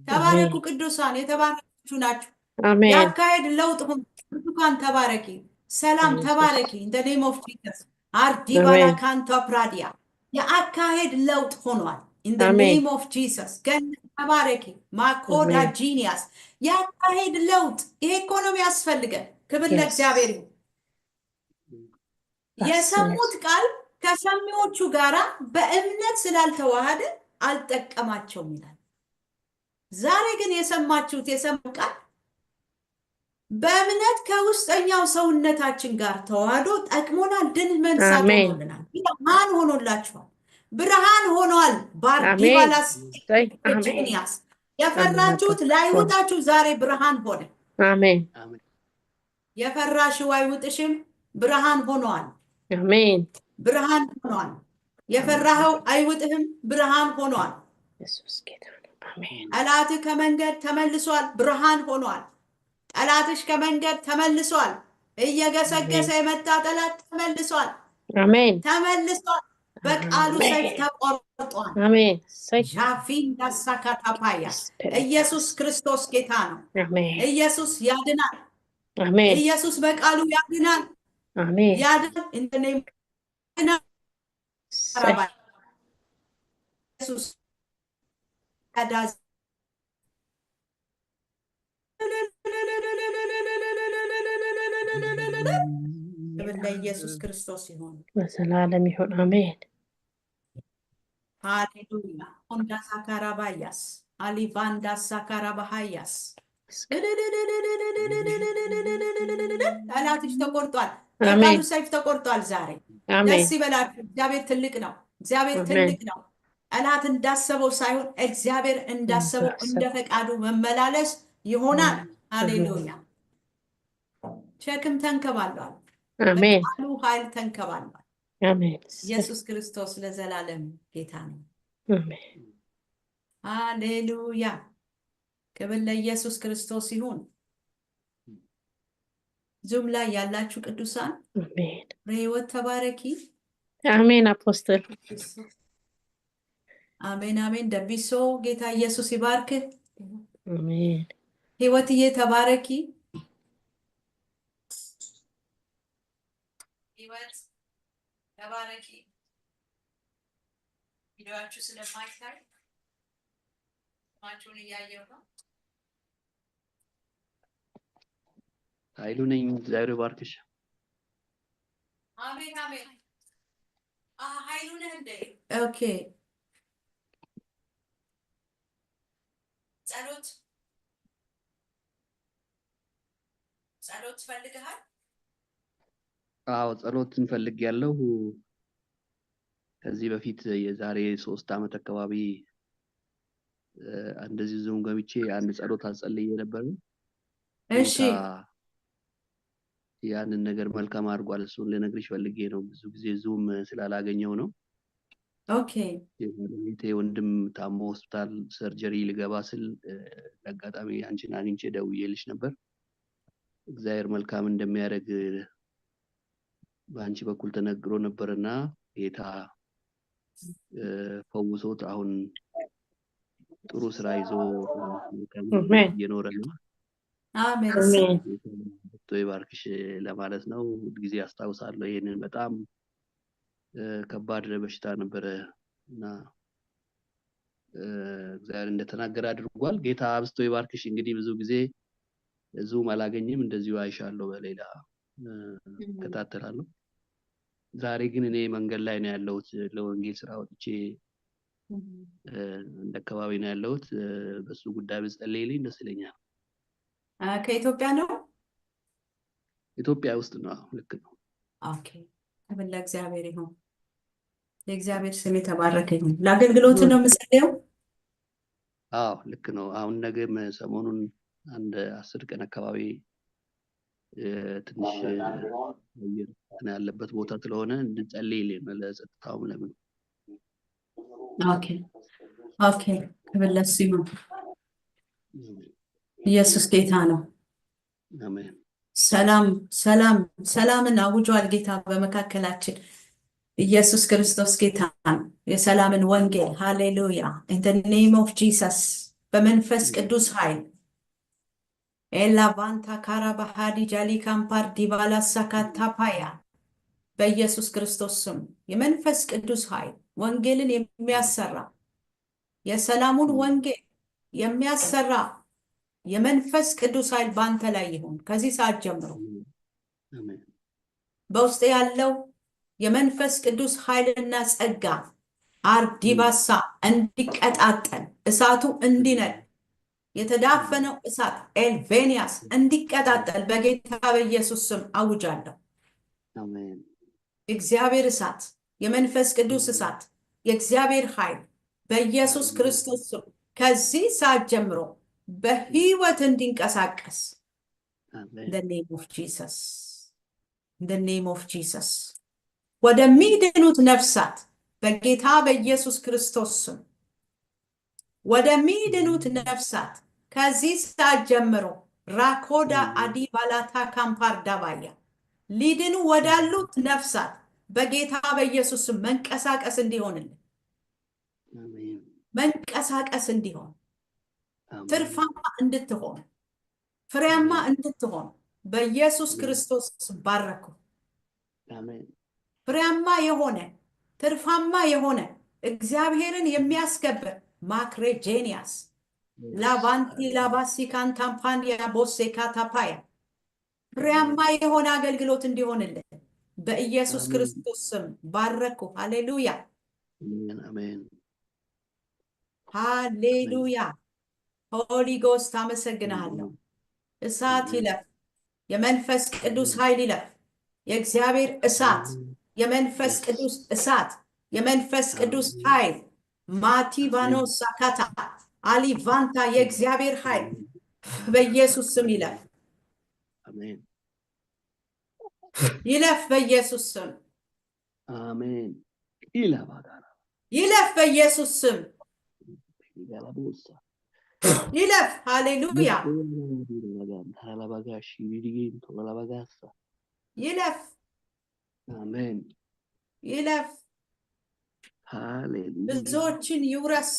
ተባረኩ ቅዱሳን የተባረካችሁ ናችሁ አሜን ያካሄድ ለውጥ ሆኖ ብርቱካን ተባረኪ ሰላም ተባረኪ in the name of Jesus አርዲ ባላካንታ ፕራዲያ ያካሄድ ለውጥ ሆኗል in the name of Jesus ገን ተባረኪ ማኮዳ ጂኒያስ ያካሄድ ለውጥ ኢኮኖሚ ያስፈልገን ክብር ለእግዚአብሔር ይሁን የሰሙት ቃል ከሰሚዎቹ ጋራ በእምነት ስላልተዋሃደ አልጠቀማቸውም ይላል ዛሬ ግን የሰማችሁት የሰማው ቃል በእምነት ከውስጠኛው ሰውነታችን ጋር ተዋህዶ ጠቅሞናል ድል መንሳት ሆኖልናል ብርሃን ሆኖላችኋል ብርሃን ሆኗል ባርዲባላስ ጂኒያስ የፈራችሁት ላይውጣችሁ ዛሬ ብርሃን ሆነ አሜን የፈራሽው አይውጥሽም ብርሃን ሆኗል አሜን ብርሃን ሆኗል የፈራኸው አይውጥህም ብርሃን ሆኗል ኢየሱስ ጌታ ነው አሜን ጠላትህ ከመንገድ ተመልሷል ብርሃን ሆኗል ጠላትሽ ከመንገድ ተመልሷል እየገሰገሰ የመጣ ጠላት ተመልሷል አሜን ተመልሷል በቃሉ ሰይፍ ተቆርጧል አሜን ጃፊን ዳሳካታፓያ ኢየሱስ ክርስቶስ ጌታ ነው አሜን ኢየሱስ ያድናል አሜን ኢየሱስ በቃሉ ያድናል አሜን ያድናል እንደኔ ኢየሱስ ያዳዝ ኢየሱስ ክርስቶስ ይሁን ለዘላለም ይሁን አሜን ሃሌሉያ ኦንዳ ሳካራባያስ አሊቫንዳ ሳካራባሃያስ ጠላትሽ ተቆርጧል በቃሉ ሰይፍ ተቆርጧል ዛሬ ደስ ይበላችሁ እግዚአብሔር ትልቅ ነው እግዚአብሔር ትልቅ ነው ጠላት እንዳሰበው ሳይሆን እግዚአብሔር እንዳሰበው እንደ ፈቃዱ መመላለስ ይሆናል ሃሌሉያ ሸክም ተንከባሏል አሜን በቃሉ ኃይል ተንከባሏል አሜን ኢየሱስ ክርስቶስ ለዘላለም ጌታ ነው አሜን ሃሌሉያ ክብር ለኢየሱስ ክርስቶስ ይሁን ዙም ላይ ያላችሁ ቅዱሳን አሜን በሕይወት ተባረኪ አሜን አፖስትል አሜን አሜን ደቢሶ ጌታ ኢየሱስ ይባርክ አሜን ሕይወትዬ ተባረኪ ሕይወት ተባረኪ ቪዲዮአችሁ ስለማይታይ ማቹን እያየሁ ነው ኃይሉ ነኝ እግዚአብሔር ይባርክሽ አሜን አሜን ኃይሉ ነህ እንዴ ኦኬ ጸሎት ፈልገሃል አዎ ጸሎት እንፈልጋለሁ ከዚህ በፊት የዛሬ 3 ዓመት አካባቢ እንደዚህ ዙም ገብቼ አንድ ጸሎት አጸልዬ ነበር እሺ ያንን ነገር መልካም አድርጓል እሱን ልነግርሽ ፈልጌ ነው ብዙ ጊዜ ዙም ስላላገኘው ነው ኦኬ የኔ ወንድም ታሞ ሆስፒታል ሰርጀሪ ልገባ ስል አጋጣሚ አንቺን አግኝቼ ደውዬልሽ ነበር እግዚአብሔር መልካም እንደሚያደርግ በአንቺ በኩል ተነግሮ ነበርና ጌታ ፈውሶት አሁን ጥሩ ስራ ይዞ እየኖረ ነው አሜን ይባርክሽ ለማለት ነው ጊዜ አስታውሳለሁ ይሄንን በጣም ከባድ በሽታ ነበረ እና እግዚአብሔር እንደተናገረ አድርጓል ጌታ አብስቶ ይባርክሽ እንግዲህ ብዙ ጊዜ ዙም አላገኝም እንደዚሁ አይሻለሁ በሌላ ከታተላለሁ ዛሬ ግን እኔ መንገድ ላይ ነው ያለሁት ለወንጌል ስራ ወጥቼ እንደ አካባቢ ነው ያለሁት በሱ ጉዳይ በጸለይልኝ ደስ ይለኛል ከኢትዮጵያ ነው ኢትዮጵያ ውስጥ ነው ልክ ነው ኦኬ ተበላ እግዚአብሔር ይሁን የእግዚአብሔር ስም የተባረከ ይሁን ለአገልግሎት ነው የምጸልየው አዎ ልክ ነው አሁን ነገም ሰሞኑን አንድ 10 ቀን አካባቢ ትንሽ ያለበት ቦታ ስለሆነ እንድጸልይልኝ ለጸጥታው ለምን ኦኬ ኦኬ ከበላስ ይሁን ኢየሱስ ጌታ ነው አሜን ሰላም ሰላም ሰላምን አውጇል ጌታ በመካከላችን። ኢየሱስ ክርስቶስ ጌታ ነው። የሰላምን ወንጌል ሃሌሉያ ኢን ዘ ኔም ኦፍ ጂሰስ በመንፈስ ቅዱስ ኃይል ኤላ ቫንታ ካራ ባህዲ ጃሊ ካምፓር ዲቫላ ሳካታፓያ በኢየሱስ ክርስቶስ ስም የመንፈስ ቅዱስ ኃይል ወንጌልን የሚያሰራ የሰላሙን ወንጌል የሚያሰራ የመንፈስ ቅዱስ ኃይል ባንተ ላይ ይሁን። ከዚህ ሰዓት ጀምሮ አሜን በውስጥ ያለው የመንፈስ ቅዱስ ኃይልና ጸጋ አርዲባሳ እንዲቀጣጠል እሳቱ እንዲነድ የተዳፈነው እሳት ኤልቬኒያስ እንዲቀጣጠል በጌታ በኢየሱስ ስም አውጃለሁ። አሜን እግዚአብሔር እሳት፣ የመንፈስ ቅዱስ እሳት፣ የእግዚአብሔር ኃይል በኢየሱስ ክርስቶስ ስም ከዚህ ሰዓት ጀምሮ በህይወት እንዲንቀሳቀስ አሜን in the name of Jesus in the name of Jesus ወደሚድኑት ነፍሳት በጌታ በኢየሱስ ክርስቶስ ስም ወደሚድኑት ነፍሳት ከዚህ ሰዓት ጀምሮ ራኮዳ አዲ ባላታ ካምፓር ዳባያ ሊድኑ ወዳሉት ነፍሳት በጌታ በኢየሱስ ስም መንቀሳቀስ እንዲሆንልን አሜን መንቀሳቀስ እንዲሆን ትርፋማ እንድትሆን ፍሬያማ እንድትሆን በኢየሱስ ክርስቶስ ባረኩ። አሜን ፍሬያማ የሆነ ትርፋማ የሆነ እግዚአብሔርን የሚያስከብር ማክሬጄኒያስ ላቫንቲ ላባሲ ካንታምፓንዲያ ቦሴ ካታፓያ ፍሬያማ የሆነ አገልግሎት እንዲሆንልን በኢየሱስ ክርስቶስ ስም ባረኩ። ሃሌሉያ አሜን አሜን ሃሌሉያ። ሆሊ ጎስት አመሰግናለሁ። እሳት ይለፍ፣ የመንፈስ ቅዱስ ኃይል ይለፍ። የእግዚአብሔር እሳት፣ የመንፈስ ቅዱስ እሳት፣ የመንፈስ ቅዱስ ኃይል ማቲቫኖስ ሳካታ አሊቫንታ የእግዚአብሔር ኃይል በኢየሱስ ስም ይለፍ አሜን ይለፍ፣ በኢየሱስ ስም አሜን ኢላባጋራ ይለፍ፣ በኢየሱስ ስም ኢላባቦሳ ይለፍ። ሃሌሉያ ሃላባጋሺ ቢዲጊን ቶላባጋሳ ይለፍ አሜን ይለፍ። ሃሌሉያ ብዙዎችን ይውረስ።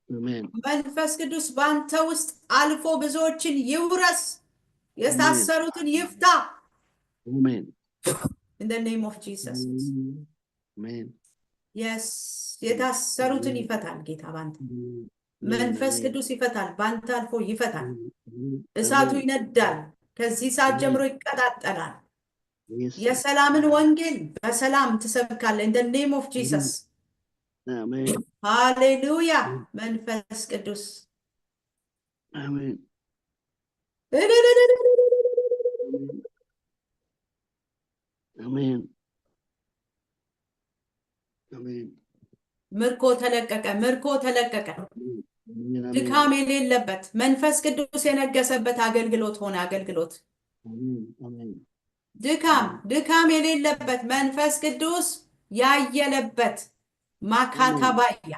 አሜን መንፈስ ቅዱስ ባንተ ውስጥ አልፎ ብዙዎችን ይውረስ። የታሰሩትን ይፍታ። አሜን in the name of Jesus አሜን yes የታሰሩትን ይፈታል ጌታ ባንተ። መንፈስ ቅዱስ ይፈታል፣ ባንተ አልፎ ይፈታል። እሳቱ ይነዳል፣ ከዚህ ሰዓት ጀምሮ ይቀጣጠላል። የሰላምን ወንጌል በሰላም ትሰብካለህ in the name of Jesus አሜን ሃሌሉያ። መንፈስ ቅዱስ አሜን አሜን አሜን ምርኮ ተለቀቀ፣ ምርኮ ተለቀቀ። ድካም የሌለበት መንፈስ ቅዱስ የነገሰበት አገልግሎት ሆነ። አገልግሎት ድካም የሌለበት መንፈስ ቅዱስ ያየለበት ማካታባያ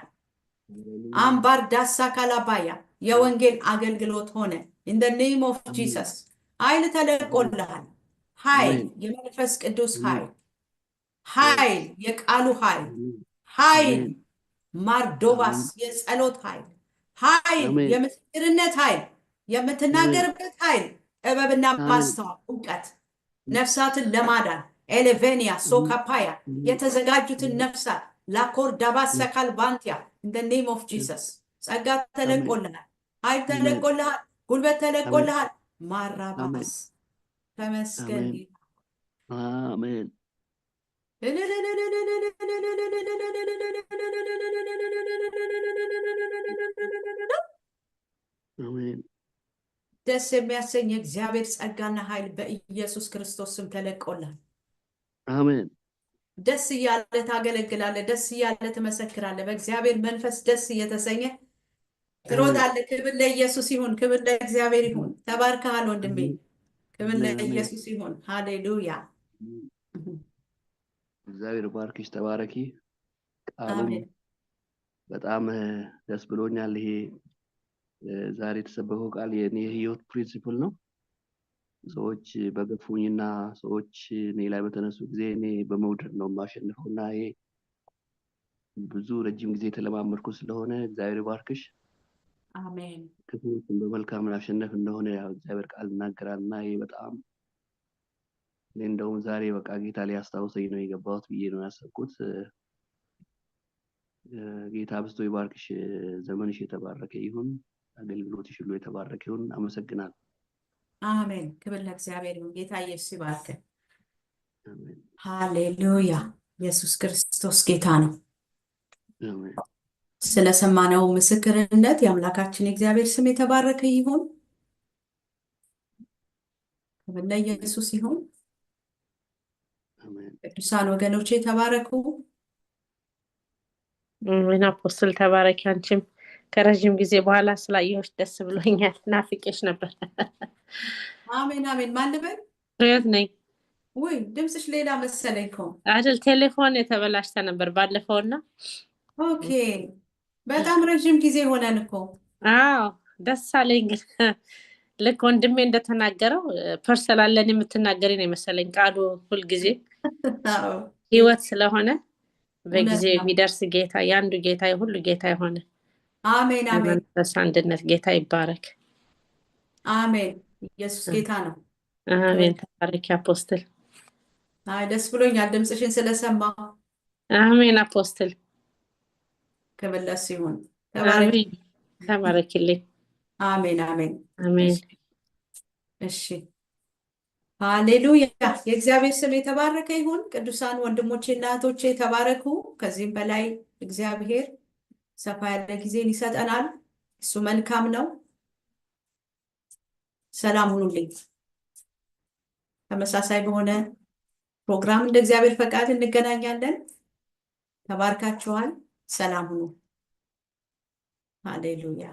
አምባር ዳሳ ካላባያ የወንጌል አገልግሎት ሆነ። in the name of Jesus ኃይል ተለቆልሃል። ኃይል፣ የመንፈስ ቅዱስ ኃይል፣ ኃይል፣ የቃሉ ኃይል፣ ኃይል ማርዶባስ የጸሎት ኃይል፣ ኃይል የምስክርነት ኃይል፣ የምትናገርበት ኃይል፣ ጥበብና ማስተዋል፣ እውቀት፣ ነፍሳትን ለማዳን ኤሌቬኒያ ሶካፓያ የተዘጋጁትን ነፍሳት ላኮር ዳባስ ሰካል ባንቲያ in the name of Jesus ጸጋ ተለቆልሃል፣ ኃይል ተለቆልሃል፣ ጉልበት ተለቆልሃል። ማራባስ ተመስገን። አሜን አሜን ደስ የሚያሰኝ የእግዚአብሔር ጸጋና ኃይል በኢየሱስ ክርስቶስ ስም ተለቆልሃል። አሜን ደስ እያለ ታገለግላለህ፣ ደስ እያለ ትመሰክራለህ። በእግዚአብሔር መንፈስ ደስ እየተሰኘ ትሮጣለህ። ክብር ለኢየሱስ ይሁን፣ ክብር ለእግዚአብሔር ይሁን። ተባርከሃል ወንድሜ፣ ክብር ለኢየሱስ ይሁን። ሃሌሉያ። እግዚአብሔር ባርክሽ፣ ተባረኪ። ቃሉም በጣም ደስ ብሎኛል። ይሄ ዛሬ የተሰበከው ቃል የኔ ህይወት ፕሪንሲፕል ነው። ሰዎች በገፉኝና ሰዎች እኔ ላይ በተነሱ ጊዜ እኔ በመውደድ ነው የማሸንፈው እና ይሄ ብዙ ረጅም ጊዜ የተለማመድኩ ስለሆነ እግዚአብሔር ይባርክሽ። አሜን ክፉዎችን በመልካም ማሸነፍ እንደሆነ ያው እግዚአብሔር ቃል ይናገራል እና ይሄ በጣም እኔ እንደውም ዛሬ በቃ ጌታ ሊያስታውሰኝ ነው የገባሁት ብዬ ነው ያሰብኩት። ጌታ አብዝቶ ይባርክሽ። ዘመንሽ የተባረከ ይሁን። አገልግሎትሽ ሁሉ የተባረከ ይሁን። አመሰግናለሁ። አሜን። ክብር ለእግዚአብሔር ይሁን። ጌታ ኢየሱስ ይባርክ። አሜን። ሃሌሉያ። ኢየሱስ ክርስቶስ ጌታ ነው። አሜን። ስለሰማነው ምስክርነት የአምላካችን የእግዚአብሔር ስም የተባረከ ይሁን። ክብር ለኢየሱስ ይሁን። አሜን። ቅዱሳን ወገኖቼ ተባረኩ። አሜን። አፖስትል ተባረኪ። አንቺም ከረጅም ጊዜ በኋላ ስላየሁሽ ደስ ብሎኛል። ናፍቄሽ ነበር። አሜን አሜን። ማን ልበል? ፍሬህይወት ነኝ። ውይ ድምፅሽ ሌላ መሰለኝ እኮ። አይደል ቴሌፎን የተበላሽተ ነበር ባለፈውና። ኦኬ በጣም ረዥም ጊዜ ሆነን እኮ። አዎ ደስ አለኝ። ግን ልክ ወንድሜ እንደተናገረው ፐርሰናል ለኔ የምትናገሪ ነው የመሰለኝ ቃሉ ሁልጊዜ አዎ፣ ህይወት ስለሆነ በጊዜ እውነት ነው። የሚደርስ ጌታ የአንዱ ጌታ የሁሉ ጌታ የሆነ አሜን አሜን በመንፈስ አንድነት ጌታ ይባረክ። አሜን። ኢየሱስ ጌታ ነው። አሜን። ተባረኪ አፖስትል። አይ ደስ ብሎኛል ድምፅሽን ስለሰማሁ። አሜን አፖስትል። ክብር ለእሱ ይሁን። ተባረኪ። አሜን። ተባረኪልኝ። አሜን አሜን። አሜን። እሺ ሃሌሉያ። የእግዚአብሔር ስም የተባረከ ይሁን። ቅዱሳን ወንድሞቼ እና እህቶቼ ተባረኩ። ከዚህም በላይ እግዚአብሔር ሰፋ ያለ ጊዜን ይሰጠናል። እሱ መልካም ነው። ሰላም ሁኑልኝ። ተመሳሳይ በሆነ ፕሮግራም እንደ እግዚአብሔር ፈቃድ እንገናኛለን። ተባርካችኋል። ሰላም ሁኑ። ሃሌሉያ